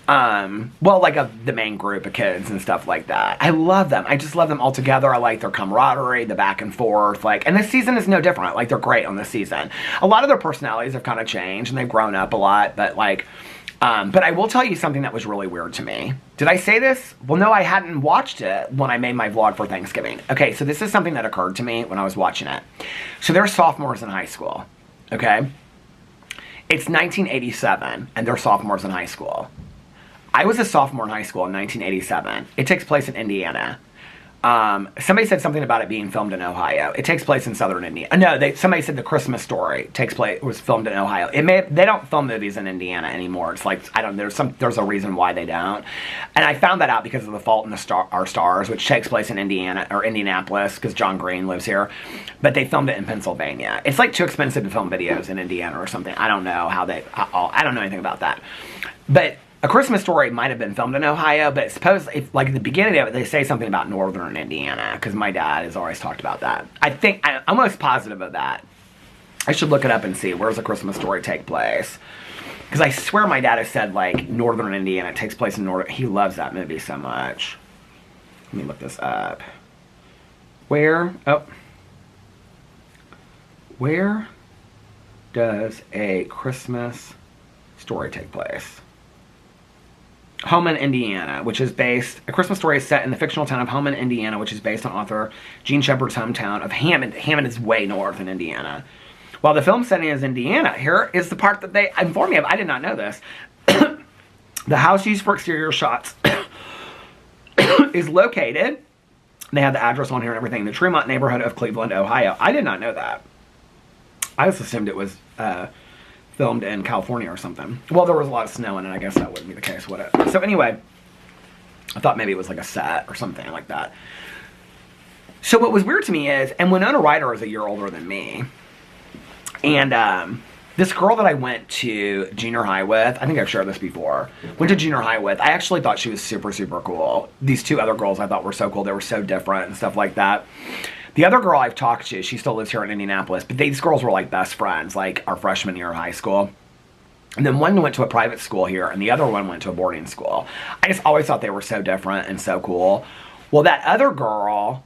Well, like, the main group of kids and stuff like that. I love them. I just love them all together. I like their camaraderie, the back and forth. Like, and this season is no different. Like, they're great on this season. A lot of their personalities have kind of changed, and they've grown up a lot, but, like... but I will tell you something that was really weird to me. Did I say this? Well, no, I hadn't watched it when I made my vlog for Thanksgiving. Okay, so this is something that occurred to me when I was watching it. So they're sophomores in high school, okay? It's 1987, and they're sophomores in high school. I was a sophomore in high school in 1987. It takes place in Indiana. Somebody said something about it being filmed in Ohio. It takes place in southern Indiana. No, somebody said The Christmas Story was filmed in Ohio. They don't film movies in Indiana anymore. It's like, there's a reason why they don't. And I found that out because of The Fault in Our Stars, which takes place in Indiana, or Indianapolis, because John Green lives here. But they filmed it in Pennsylvania. It's like too expensive to film videos in Indiana or something. I don't know I don't know anything about that. But A Christmas Story might have been filmed in Ohio, but suppose, like, at the beginning of it, they say something about northern Indiana, because my dad has always talked about that. I'm almost positive of that. I should look it up and see, where's A Christmas Story take place? Because I swear my dad has said, like, northern Indiana. It takes place in northern... He loves that movie so much. Let me look this up. Where does A Christmas Story take place? Homan, Indiana, which is based... A Christmas Story is set in the fictional town of Homan, Indiana, which is based on author Gene Shepard's hometown of Hammond. Hammond is way north in Indiana. While the film setting is Indiana, here is the part that they informed me of. I did not know this. The house used for exterior shots is located... They have the address on here and everything. The Tremont neighborhood of Cleveland, Ohio. I did not know that. I just assumed it was... filmed in California or something. Well, there was a lot of snow in it. I guess that wouldn't be the case, would it? So anyway, I thought maybe it was like a set or something like that. So what was weird to me is, and Winona Ryder is a year older than me, and this girl that I went to junior high with, I think I've shared this before, went to junior high with, I actually thought she was super, super cool. These two other girls I thought were so cool. They were so different and stuff like that. The other girl I've talked to, she still lives here in Indianapolis, but these girls were like best friends, like our freshman year of high school. And then one went to a private school here, and the other one went to a boarding school. I just always thought they were so different and so cool. Well, that other girl,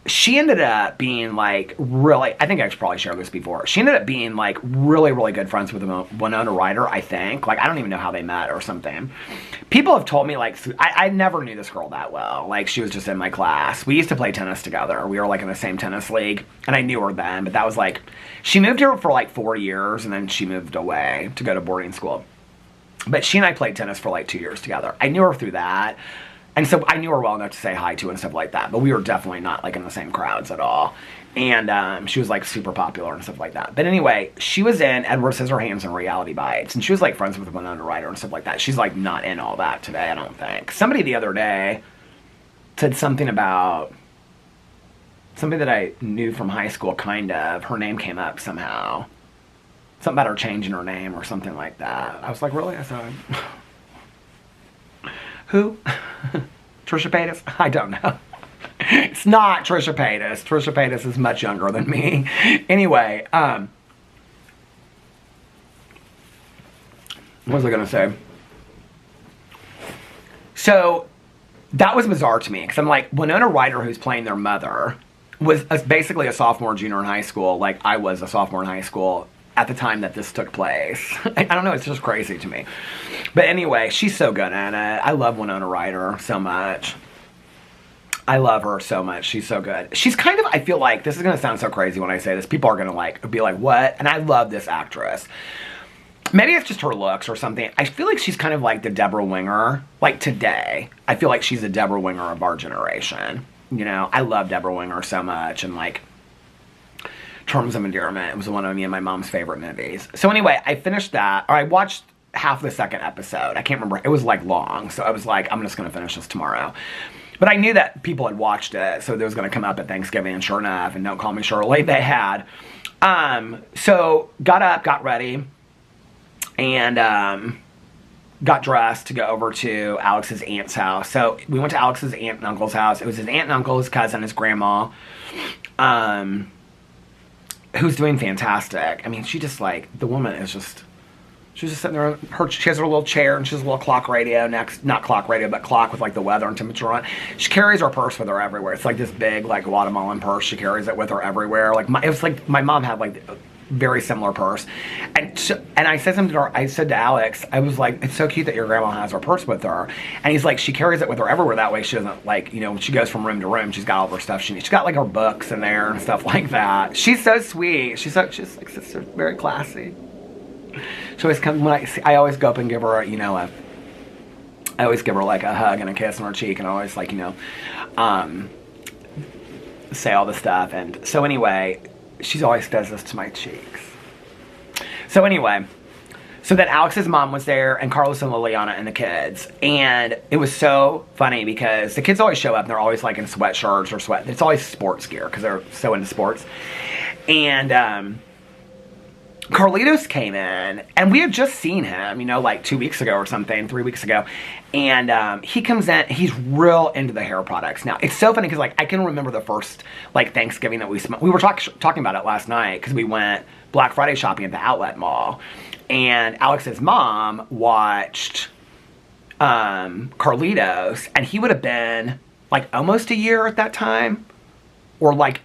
she ended up being like really, I think I've probably shared this before. She ended up being like really, really good friends with Winona Ryder, I think. Like, I don't even know how they met or something. People have told me, like, I never knew this girl that well. Like, she was just in my class. We used to play tennis together. We were like in the same tennis league, and I knew her then, but that was like, she moved here for like 4 years, and then she moved away to go to boarding school. But she and I played tennis for like 2 years together. I knew her through that. And so I knew her well enough to say hi to and stuff like that. But we were definitely not like in the same crowds at all. And she was like super popular and stuff like that. But anyway, she was in Edward Scissorhands and Reality Bites. And she was like friends with Winona Ryder and stuff like that. She's like not in all that today, I don't think. Somebody the other day said something about somebody that I knew from high school, kind of. Her name came up somehow. something about her changing her name or something like that. I was like, really? I said, who? Trisha Paytas? I don't know. It's not Trisha Paytas. Trisha Paytas is much younger than me. Anyway, what was I going to say? So, that was bizarre to me, because I'm like, Winona Ryder, who's playing their mother, was basically a sophomore, junior in high school, like I was a sophomore in high school at the time that this took place. I don't know, it's just crazy to me. But anyway, she's so good in it. I love Winona Ryder so much. I love her so much. She's so good. She's kind of, I feel like, this is going to sound so crazy when I say this. People are going to like be like, what? And I love this actress. Maybe it's just her looks or something. I feel like she's kind of like the Deborah Winger. Like today, I feel like she's a Deborah Winger of our generation. You know, I love Deborah Winger so much. And like, Terms of Endearment, it was one of me and my mom's favorite movies. So anyway, I finished that, or I watched half the second episode. I can't remember. It was like long. So I was like, I'm just going to finish this tomorrow. But I knew that people had watched it, so it was going to come up at Thanksgiving, and sure enough, and Don't Call Me Shirley, they had. So got up, got ready, and got dressed to go over to Alex's aunt's house. So we went to Alex's aunt and uncle's house. It was his aunt and uncle, his cousin, his grandma, who's doing fantastic. I mean, she just like, the woman is just, she's just sitting there, she has her little chair, and she has a little clock radio next, not clock radio, but clock with like the weather and temperature on it. She carries her purse with her everywhere. It's like this big, like Guatemalan purse. She carries it with her everywhere. Like it was like my mom had like a very similar purse. And I said something to her, I said to Alex, I was like, it's so cute that your grandma has her purse with her. And he's like, she carries it with her everywhere. That way she doesn't like, you know, when she goes from room to room, she's got all of her stuff she needs. She's got like her books in there and stuff like that. She's so sweet. She's like very classy. She always comes when I always go up and give her, you know, I always give her like a hug and a kiss on her cheek, and I always like, you know, say all the stuff. And so anyway, she always does this to my cheeks. So anyway, so then Alex's mom was there, and Carlos and Liliana and the kids, and it was so funny because the kids always show up and they're always like in sweatshirts or it's always sports gear because they're so into sports. And Carlitos came in, and we had just seen him, you know, like 2 weeks ago or something, 3 weeks ago. And he comes in, he's real into the hair products. Now, it's so funny because, like, I can remember the first, like, Thanksgiving that we were talking about it last night because we went Black Friday shopping at the outlet mall. And Alex's mom watched Carlitos, and he would have been, like, almost a year at that time. Or, like,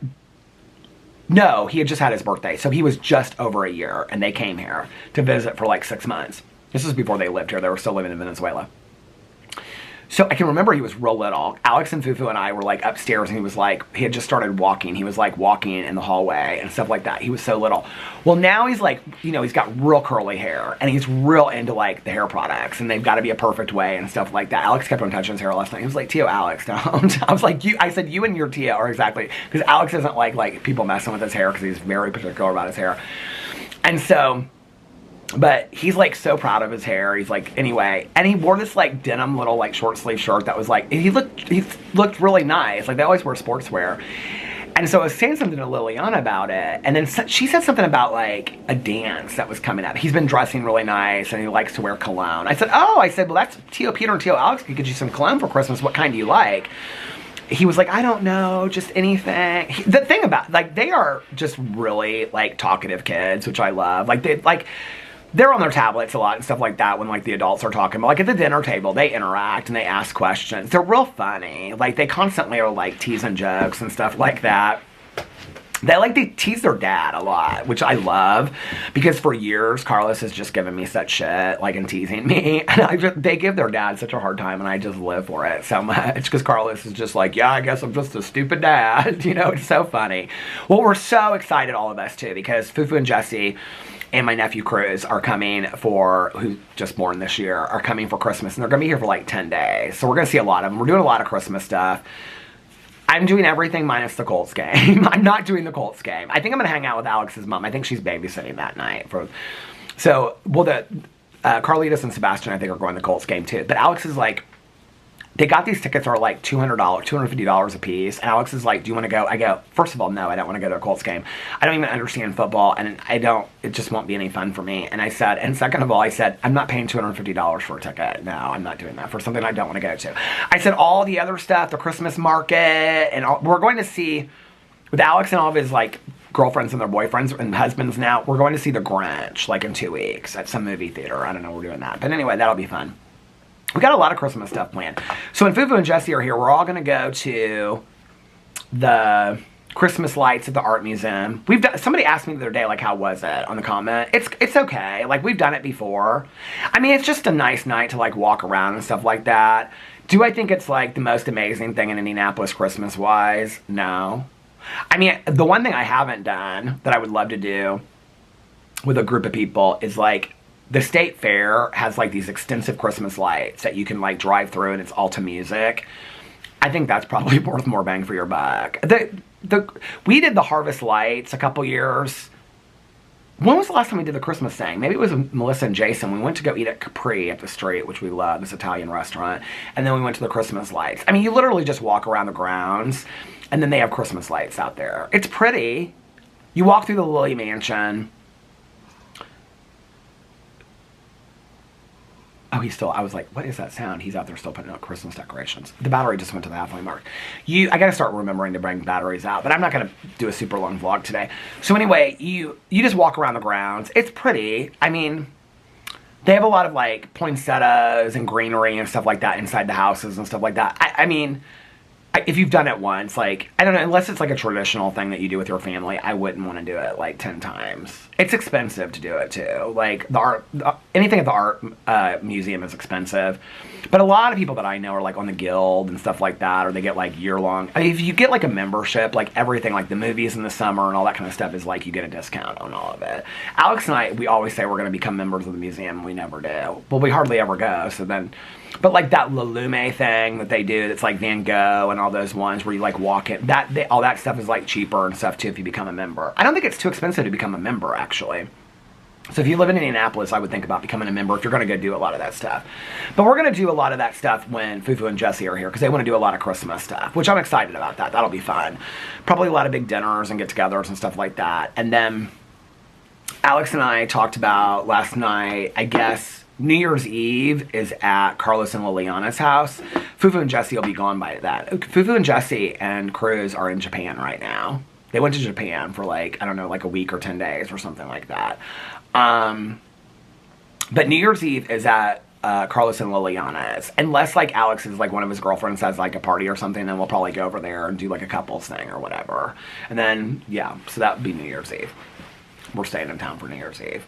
no, he had just had his birthday. So he was just over a year, and they came here to visit for like 6 months. This was before they lived here. They were still living in Venezuela. So I can remember he was real little. Alex and Fufu and I were like upstairs, and he was like, he had just started walking. He was like walking in the hallway and stuff like that. He was so little. Well, now he's like, you know, he's got real curly hair, and he's real into like the hair products, and they've got to be a perfect way and stuff like that. Alex kept on touching his hair last night. He was like, Tio, Alex, don't. I was like, I said, you and your Tio are exactly, because Alex doesn't like people messing with his hair because he's very particular about his hair. And so, but he's like so proud of his hair. He's like, anyway, and he wore this like denim little like short sleeve shirt that was like, he looked really nice. Like they always wear sportswear. And so I was saying something to Liliana about it, and then she said something about like a dance that was coming up. He's been dressing really nice, and he likes to wear cologne. I said, well, that's Tio Peter and Tio Alex could get you some cologne for Christmas. What kind do you like? He was like, I don't know, just anything. The thing about, like, they are just really like talkative kids, which I love. Like they're on their tablets a lot and stuff like that when, like, the adults are talking. But, like, at the dinner table, they interact and they ask questions. They're real funny. Like, they constantly are, like, teasing jokes and stuff like that. They tease their dad a lot, which I love. Because for years, Carlos has just given me such shit, like, and teasing me. And they give their dad such a hard time, and I just live for it so much. Because Carlos is just like, yeah, I guess I'm just a stupid dad. You know, it's so funny. Well, we're so excited, all of us, too. Because Fufu and Jesse and my nephew Cruz are coming who's just born this year, are coming for Christmas. And they're going to be here for like 10 days. So we're going to see a lot of them. We're doing a lot of Christmas stuff. I'm doing everything minus the Colts game. I'm not doing the Colts game. I think I'm going to hang out with Alex's mom. I think she's babysitting that night. Carlitos and Sebastian, I think, are going to the Colts game too. But Alex is like They got these tickets are like $200, $250 a piece. And Alex is like, do you want to go? I go, first of all, no, I don't want to go to a Colts game. I don't even understand football, and it just won't be any fun for me. And I said, and second of all, I said, I'm not paying $250 for a ticket. No, I'm not doing that for something I don't want to go to. I said, all the other stuff, the Christmas market, and we're going to see, with Alex and all of his like girlfriends and their boyfriends and husbands now, we're going to see The Grinch like in 2 weeks at some movie theater. I don't know, we're doing that. But anyway, that'll be fun. We got a lot of Christmas stuff planned. So when Fufu and Jesse are here, we're all going to go to the Christmas lights at the art museum. Somebody asked me the other day, like, how was it on the comment? It's okay. Like, we've done it before. I mean, it's just a nice night to like walk around and stuff like that. Do I think it's like the most amazing thing in Indianapolis Christmas wise? No. I mean, the one thing I haven't done that I would love to do with a group of people is like, the state fair has like these extensive Christmas lights that you can like drive through, and it's all to music. I think that's probably worth more bang for your buck. We did the Harvest Lights a couple years. When was the last time we did the Christmas thing? Maybe it was Melissa and Jason. We went to go eat at Capri up the street, which we love, this Italian restaurant. And then we went to the Christmas lights. I mean, you literally just walk around the grounds, and then they have Christmas lights out there. It's pretty. You walk through the Lily Mansion. Oh, I was like, what is that sound? He's out there still putting out Christmas decorations. The battery just went to the halfway mark. I gotta start remembering to bring batteries out, but I'm not gonna do a super long vlog today. So anyway, you just walk around the grounds. It's pretty. I mean, they have a lot of like poinsettias and greenery and stuff like that inside the houses and stuff like that. I mean, if you've done it once, like, I don't know, unless it's like a traditional thing that you do with your family, I wouldn't want to do it like 10 times. It's expensive to do it too. Like, anything at the art museum is expensive. But a lot of people that I know are like on the guild and stuff like that, or they get like year-long. I mean, if you get like a membership, like everything, like the movies in the summer and all that kind of stuff is like you get a discount on all of it. Alex and I, we always say we're going to become members of the museum, and we never do. Well, we hardly ever go, so then... But like that La Lume thing that they do, that's like Van Gogh and all those ones where you like walk in, all that stuff is like cheaper and stuff too if you become a member. I don't think it's too expensive to become a member, actually. So if you live in Indianapolis, I would think about becoming a member if you're going to go do a lot of that stuff. But we're going to do a lot of that stuff when Fufu and Jesse are here, because they want to do a lot of Christmas stuff, which I'm excited about that. That'll be fun. Probably a lot of big dinners and get-togethers and stuff like that. And then Alex and I talked about last night, I guess, New Year's Eve is at Carlos and Liliana's house. Fufu and Jesse will be gone by that. Fufu and Jesse and Cruz are in Japan right now. They went to Japan for like, I don't know, like a week or 10 days or something like that. But New Year's Eve is at Carlos and Liliana's. Unless like Alex is like one of his girlfriends has like a party or something, then we'll probably go over there and do like a couples thing or whatever. And then, yeah, so that would be New Year's Eve. We're staying in town for New Year's Eve.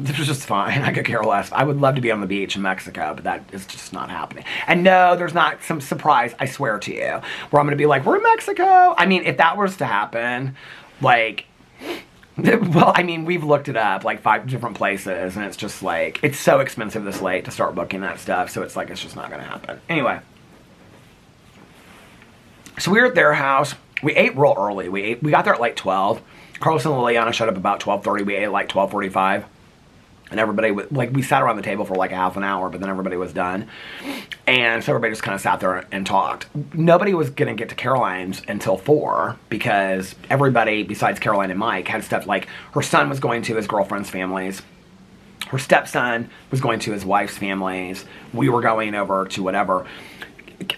This was just fine. I could care less. I would love to be on the beach in Mexico, but that is just not happening. And no, there's not some surprise, I swear to you, where I'm going to be like, we're in Mexico. I mean, if that was to happen, like, well, I mean, we've looked it up, like 5 different places, and it's just like, it's so expensive this late to start booking that stuff, so it's like, it's just not going to happen. Anyway. So we were at their house. We ate real early. We got there at like 12. Carlos and Liliana showed up about 12:30. We ate at like 12:45. And everybody, like, we sat around the table for like a half an hour, but then everybody was done. And so everybody just kind of sat there and talked. Nobody was going to get to Caroline's until 4, because everybody besides Caroline and Mike had stuff like her son was going to his girlfriend's families. Her stepson was going to his wife's families. We were going over to whatever.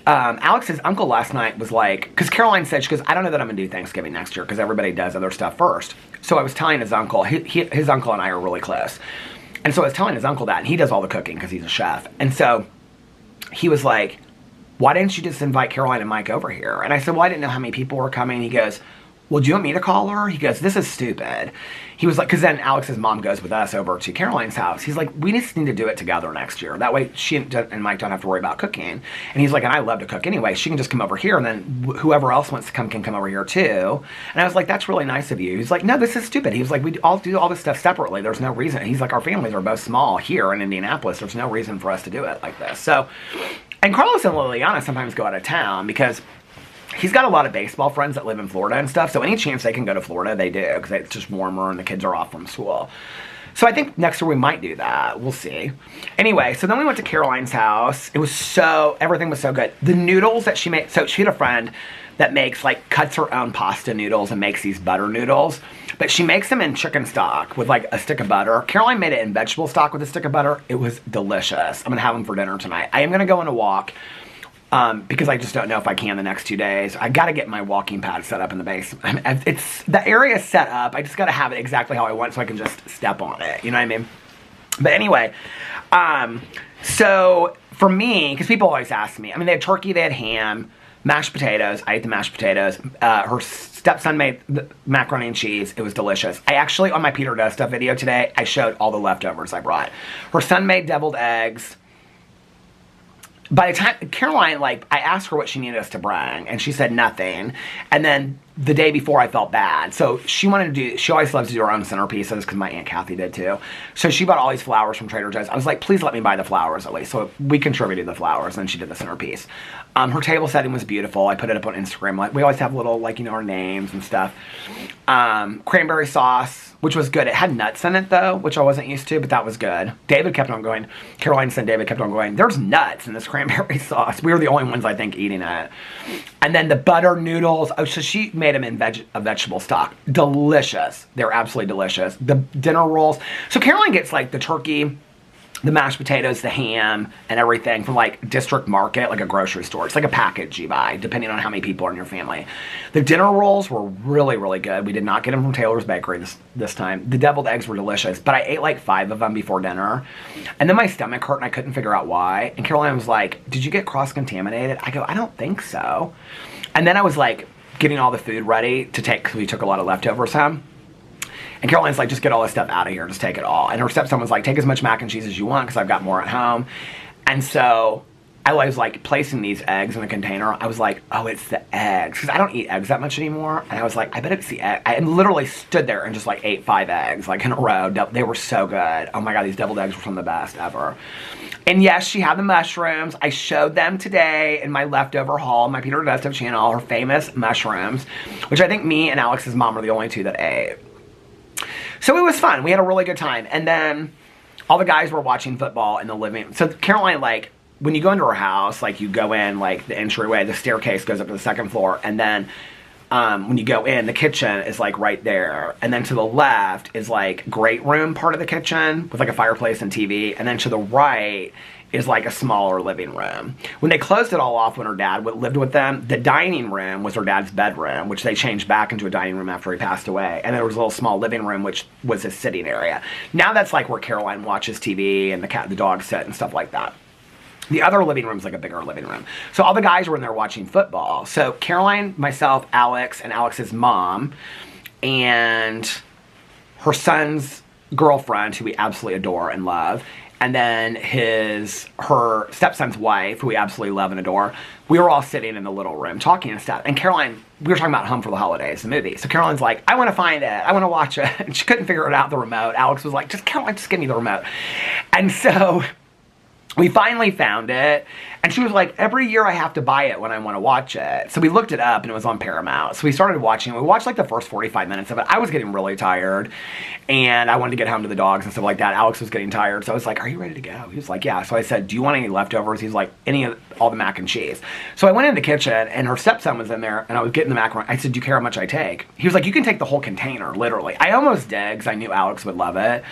Alex's uncle last night was like, because Caroline said, she goes, I don't know that I'm going to do Thanksgiving next year because everybody does other stuff first. So I was telling his uncle, his uncle and I are really close. And so I was telling his uncle that, and he does all the cooking because he's a chef. And so he was like, why didn't you just invite Caroline and Mike over here? And I said, well, I didn't know how many people were coming. He goes, well, do you want me to call her? He goes, this is stupid. He was like, because then Alex's mom goes with us over to Caroline's house. He's like, we just need to do it together next year. That way she and Mike don't have to worry about cooking. And he's like, and I love to cook anyway. She can just come over here, and then whoever else wants to come can come over here too. And I was like, that's really nice of you. He's like, no, this is stupid. He was like, we all do all this stuff separately. There's no reason. He's like, our families are both small here in Indianapolis. There's no reason for us to do it like this. So, and Carlos and Liliana sometimes go out of town because he's got a lot of baseball friends that live in Florida and stuff, so any chance they can go to Florida, they do, because it's just warmer and the kids are off from school. So I think next year we might do that. We'll see. Anyway, so then we went to Caroline's house. Everything was so good. The noodles that she made, so she had a friend that cuts her own pasta noodles and makes these butter noodles. But she makes them in chicken stock with a stick of butter. Caroline made it in vegetable stock with a stick of butter. It was delicious. I'm going to have them for dinner tonight. I am going to go on a walk. Because I just don't know if I can the next 2 days. I got to get my walking pad set up in the basement. The area is set up. I just got to have it exactly how I want so I can just step on it. You know what I mean? But anyway, so for me, because people always ask me, they had turkey, they had ham, mashed potatoes. I ate the mashed potatoes. Her stepson made the macaroni and cheese. It was delicious. I actually, on my Peter Does Stuff video today, I showed all the leftovers I brought. Her son made deviled eggs. By the time, Caroline, I asked her what she needed us to bring, and she said nothing. And then the day before, I felt bad. So she always loves to do her own centerpieces, because my Aunt Kathy did too. So she bought all these flowers from Trader Joe's. I was like, please let me buy the flowers at least. So we contributed the flowers, and she did the centerpiece. Her table setting was beautiful. I put it up on Instagram. We always have little, our names and stuff. Cranberry sauce, which was good. It had nuts in it, though, which I wasn't used to, but that was good. David kept on going. Caroline said David kept on going, there's nuts in this cranberry sauce. We were the only ones, I think, eating it. And then the butter noodles. Oh, so she made them in a vegetable stock. Delicious. They're absolutely delicious. The dinner rolls. So Caroline gets, the turkey, the mashed potatoes, the ham, and everything from District Market, a grocery store. It's a package you buy, depending on how many people are in your family. The dinner rolls were really, really good. We did not get them from Taylor's Bakery this time. The deviled eggs were delicious, but I ate 5 of them before dinner. And then my stomach hurt and I couldn't figure out why. And Caroline was like, did you get cross-contaminated? I go, I don't think so. And then I was getting all the food ready to take, because we took a lot of leftovers home. And Caroline's like, just get all this stuff out of here. Just take it all. And her stepson was like, take as much mac and cheese as you want because I've got more at home. And so I was placing these eggs in a container. I was like, oh, it's the eggs. Because I don't eat eggs that much anymore. And I was like, I bet it's the egg. I literally stood there and just ate 5 eggs in a row. They were so good. Oh my God, these deviled eggs were some of the best ever. And yes, she had the mushrooms. I showed them today in my leftover haul, my Peter Does Stuff channel, her famous mushrooms, which I think me and Alex's mom are the only 2 that ate. So it was fun. We had a really good time. And then all the guys were watching football in the living room. So Caroline, when you go into her house, you go in, the entryway, the staircase goes up to the 2nd floor. And then when you go in, the kitchen is, right there. And then to the left is, great room part of the kitchen with, a fireplace and TV. And then to the right is, a smaller living room. When they closed it all off when her dad lived with them, the dining room was her dad's bedroom, which they changed back into a dining room after he passed away. And there was a little small living room, which was his sitting area. Now that's, where Caroline watches TV and the dog sit and stuff like that. The other living room is a bigger living room. So all the guys were in there watching football. So Caroline, myself, Alex, and Alex's mom, and her son's girlfriend, who we absolutely adore and love, and then her stepson's wife, who we absolutely love and adore, we were all sitting in the little room talking and stuff. And Caroline, we were talking about Home for the Holidays, the movie. So Caroline's like, I want to find it. I want to watch it. And she couldn't figure it out, the remote. Alex was like, Caroline, just give me the remote. And so we finally found it, and she was like, every year I have to buy it when I want to watch it. So we looked it up, and it was on Paramount. So we started watching it. We watched the first 45 minutes of it. I was getting really tired, and I wanted to get home to the dogs and stuff like that. Alex was getting tired, so I was like, are you ready to go? He was like, yeah. So I said, do you want any leftovers? He's like, all the mac and cheese. So I went in the kitchen, and her stepson was in there, and I was getting the macaroni. I said, do you care how much I take? He was like, you can take the whole container, literally. I almost did, because I knew Alex would love it.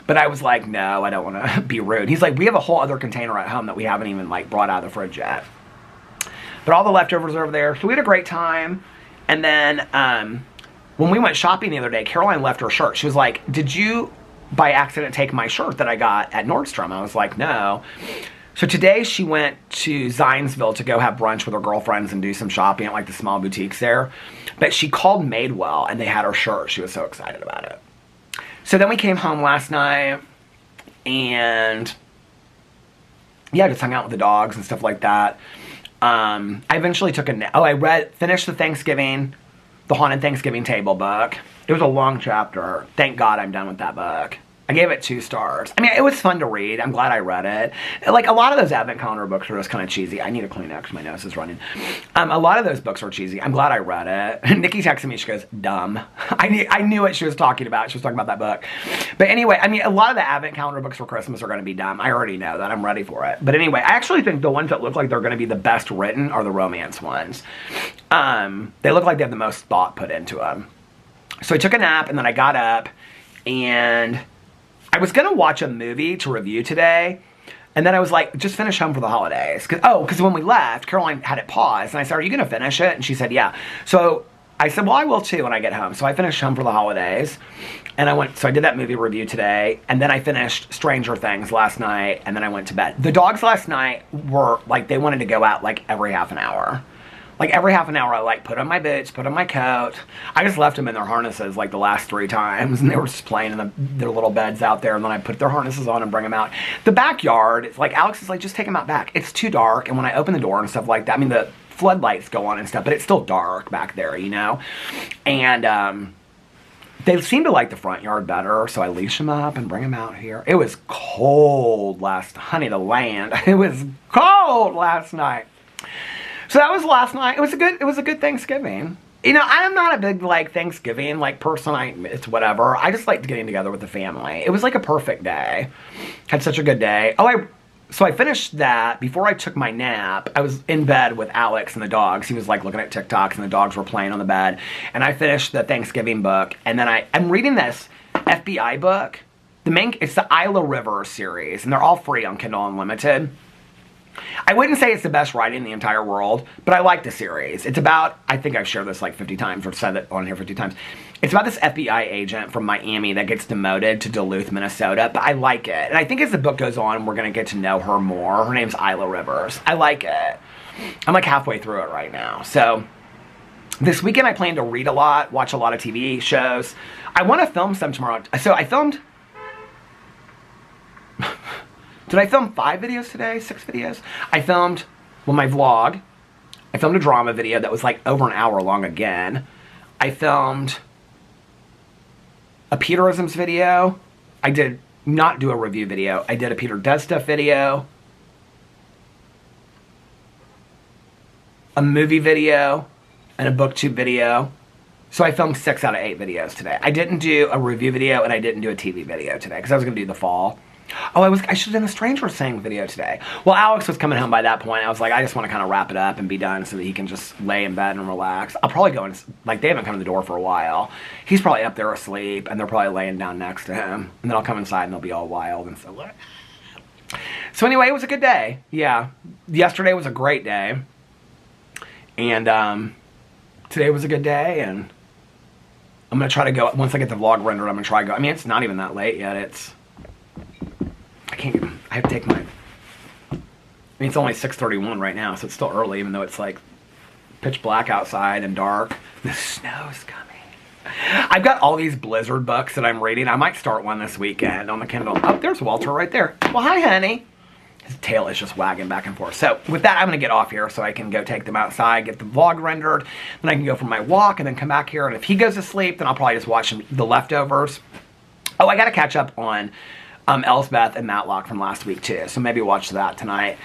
But I was like, no, I don't want to be rude. He's like, we have a whole other container at home that we haven't even brought out of the fridge yet. But all the leftovers are over there. So we had a great time. And then when we went shopping the other day, Caroline left her shirt. She was like, did you by accident take my shirt that I got at Nordstrom? I was like, no. So today she went to Zionsville to go have brunch with her girlfriends and do some shopping at the small boutiques there. But she called Madewell and they had her shirt. She was so excited about it. So then we came home last night and yeah, just hung out with the dogs and stuff like that. I eventually took a nap. Oh, finished the Haunted Thanksgiving Table book. It was a long chapter. Thank God I'm done with that book. I gave it 2 stars. I mean, it was fun to read. I'm glad I read it. Like, a lot of those advent calendar books are just kind of cheesy. I need a Kleenex because my nose is running. A lot of those books are cheesy. I'm glad I read it. Nikki texted me. She goes, dumb. I knew what she was talking about. She was talking about that book. But anyway, I mean, a lot of the advent calendar books for Christmas are going to be dumb. I already know that. I'm ready for it. But anyway, I actually think the ones that look like they're going to be the best written are the romance ones. They look like they have the most thought put into them. So I took a nap, and then I got up, and I was going to watch a movie to review today, and then I was like, just finish Home for the Holidays. Because when we left, Caroline had it paused, and I said, are you going to finish it? And she said, yeah. So I said, well, I will too when I get home. So I finished Home for the Holidays, and I did that movie review today, and then I finished Stranger Things last night, and then I went to bed. The dogs last night were, like, they wanted to go out, like, every half an hour. Like, every half an hour, I, like, put on my boots, put on my coat. I just left them in their harnesses, like, the last 3 times, and they were just playing in their little beds out there, and then I put their harnesses on and bring them out. The backyard, it's like, Alex is like, just take them out back. It's too dark, and when I open the door and stuff like that, I mean, the floodlights go on and stuff, but it's still dark back there, you know? And, they seem to like the front yard better, so I leash them up and bring them out here. It was cold honey, the land. It was cold last night. So that was last night. It was a good Thanksgiving. You know, I'm not a big, like, Thanksgiving, like, person. It's whatever. I just liked getting together with the family. It was, like, a perfect day. Had such a good day. So I finished that. Before I took my nap, I was in bed with Alex and the dogs. He was, like, looking at TikToks, and the dogs were playing on the bed. And I finished the Thanksgiving book. And then I'm reading this FBI book. It's the Isla Rivers series, and they're all free on Kindle Unlimited. I wouldn't say it's the best writing in the entire world, but I like the series. It's about, I think I've shared this like 50 times or said it on here 50 times. It's about this FBI agent from Miami that gets demoted to Duluth, Minnesota, but I like it. And I think as the book goes on, we're going to get to know her more. Her name's Isla Rivers. I like it. I'm like halfway through it right now. So this weekend I plan to read a lot, watch a lot of TV shows. I want to film some tomorrow. So I filmed... Did I film 5 videos today? 6 videos? I filmed, my vlog. I filmed a drama video that was like over an hour long again. I filmed a Peterisms video. I did not do a review video. I did a Peter Does Stuff video. A movie video. And a booktube video. So I filmed 6 out of 8 videos today. I didn't do a review video and I didn't do a TV video today because I was going to do the fall. Oh, I should have done a Stranger Things video today. Well, Alex was coming home by that point. I was like, I just want to kind of wrap it up and be done so that he can just lay in bed and relax. I'll probably go and, like, they haven't come to the door for a while. He's probably up there asleep, and they're probably laying down next to him. And then I'll come inside, and they'll be all wild and so. So anyway, it was a good day. Yeah. Yesterday was a great day. And today was a good day, and I'm going to try to go, once I get the vlog rendered, I'm going to try to go. I mean, it's not even that late yet. I have to take my, it's only 6:31 right now, so it's still early, even though it's like pitch black outside and dark. The snow's coming. I've got all these Blizzard books that I'm reading. I might start one this weekend on the Kindle. Oh, there's Walter right there. Well, hi, honey. His tail is just wagging back and forth. So with that, I'm going to get off here so I can go take them outside, get the vlog rendered. Then I can go for my walk and then come back here. And if he goes to sleep, then I'll probably just watch The Leftovers. Oh, I got to catch up on Elsbeth and Matlock from last week too, so maybe watch that tonight.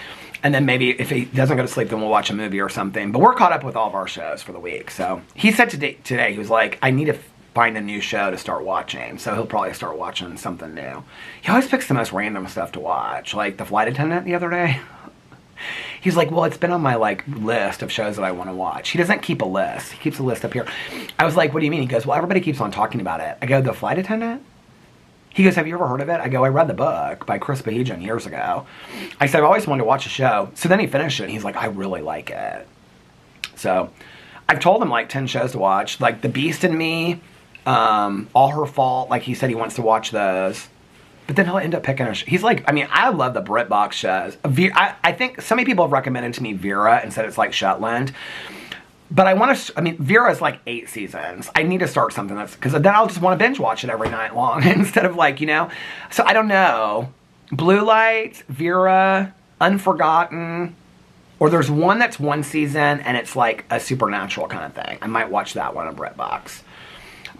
And then maybe if he doesn't go to sleep, then we'll watch a movie or something. But we're caught up with all of our shows for the week. So he said today he was like, I need to find a new show to start watching. So he'll probably start watching something new. He always picks the most random stuff to watch, like The Flight Attendant the other day. He's like, well, it's been on my like list of shows that I want to watch. He doesn't keep a list. He keeps a list up here. I was like, what do you mean? He goes, well, everybody keeps on talking about it. I go, The Flight Attendant? He goes, have you ever heard of it? I go, I read the book by Chris Bahijan years ago. I said, I've always wanted to watch a show. So then he finished it, and he's like, I really like it. So I've told him, like, 10 shows to watch. Like, The Beast and Me, All Her Fault. Like, he said he wants to watch those. But then he'll end up picking a show. He's like, I mean, I love the BritBox shows. I think so many people have recommended to me Vera and said it's like Shetland. But I want to, I mean, Vera is like 8 seasons. I need to start something that's, because then I'll just want to binge watch it every night long instead of like, you know. So I don't know. Blue Lights, Vera, Unforgotten, or there's one that's 1 season and it's like a supernatural kind of thing. I might watch that one on BritBox.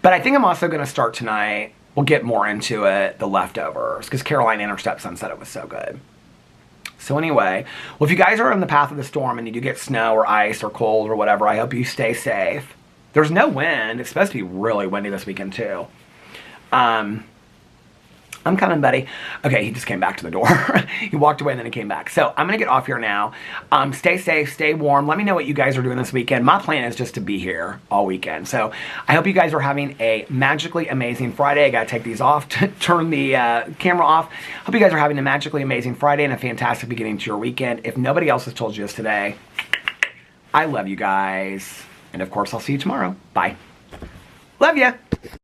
But I think I'm also going to start tonight we'll get more into it, the leftovers, because Caroline and her stepson said it was so good. So anyway, well, if you guys are in the path of the storm and you do get snow or ice or cold or whatever, I hope you stay safe. There's no wind. It's supposed to be really windy this weekend too. I'm coming, buddy. Okay, he just came back to the door. He walked away and then he came back. So I'm going to get off here now. Stay safe, stay warm. Let me know what you guys are doing this weekend. My plan is just to be here all weekend. So I hope you guys are having a magically amazing Friday. I got to take these off to turn the camera off. Hope you guys are having a magically amazing Friday and a fantastic beginning to your weekend. If nobody else has told you this today, I love you guys. And of course, I'll see you tomorrow. Bye. Love ya.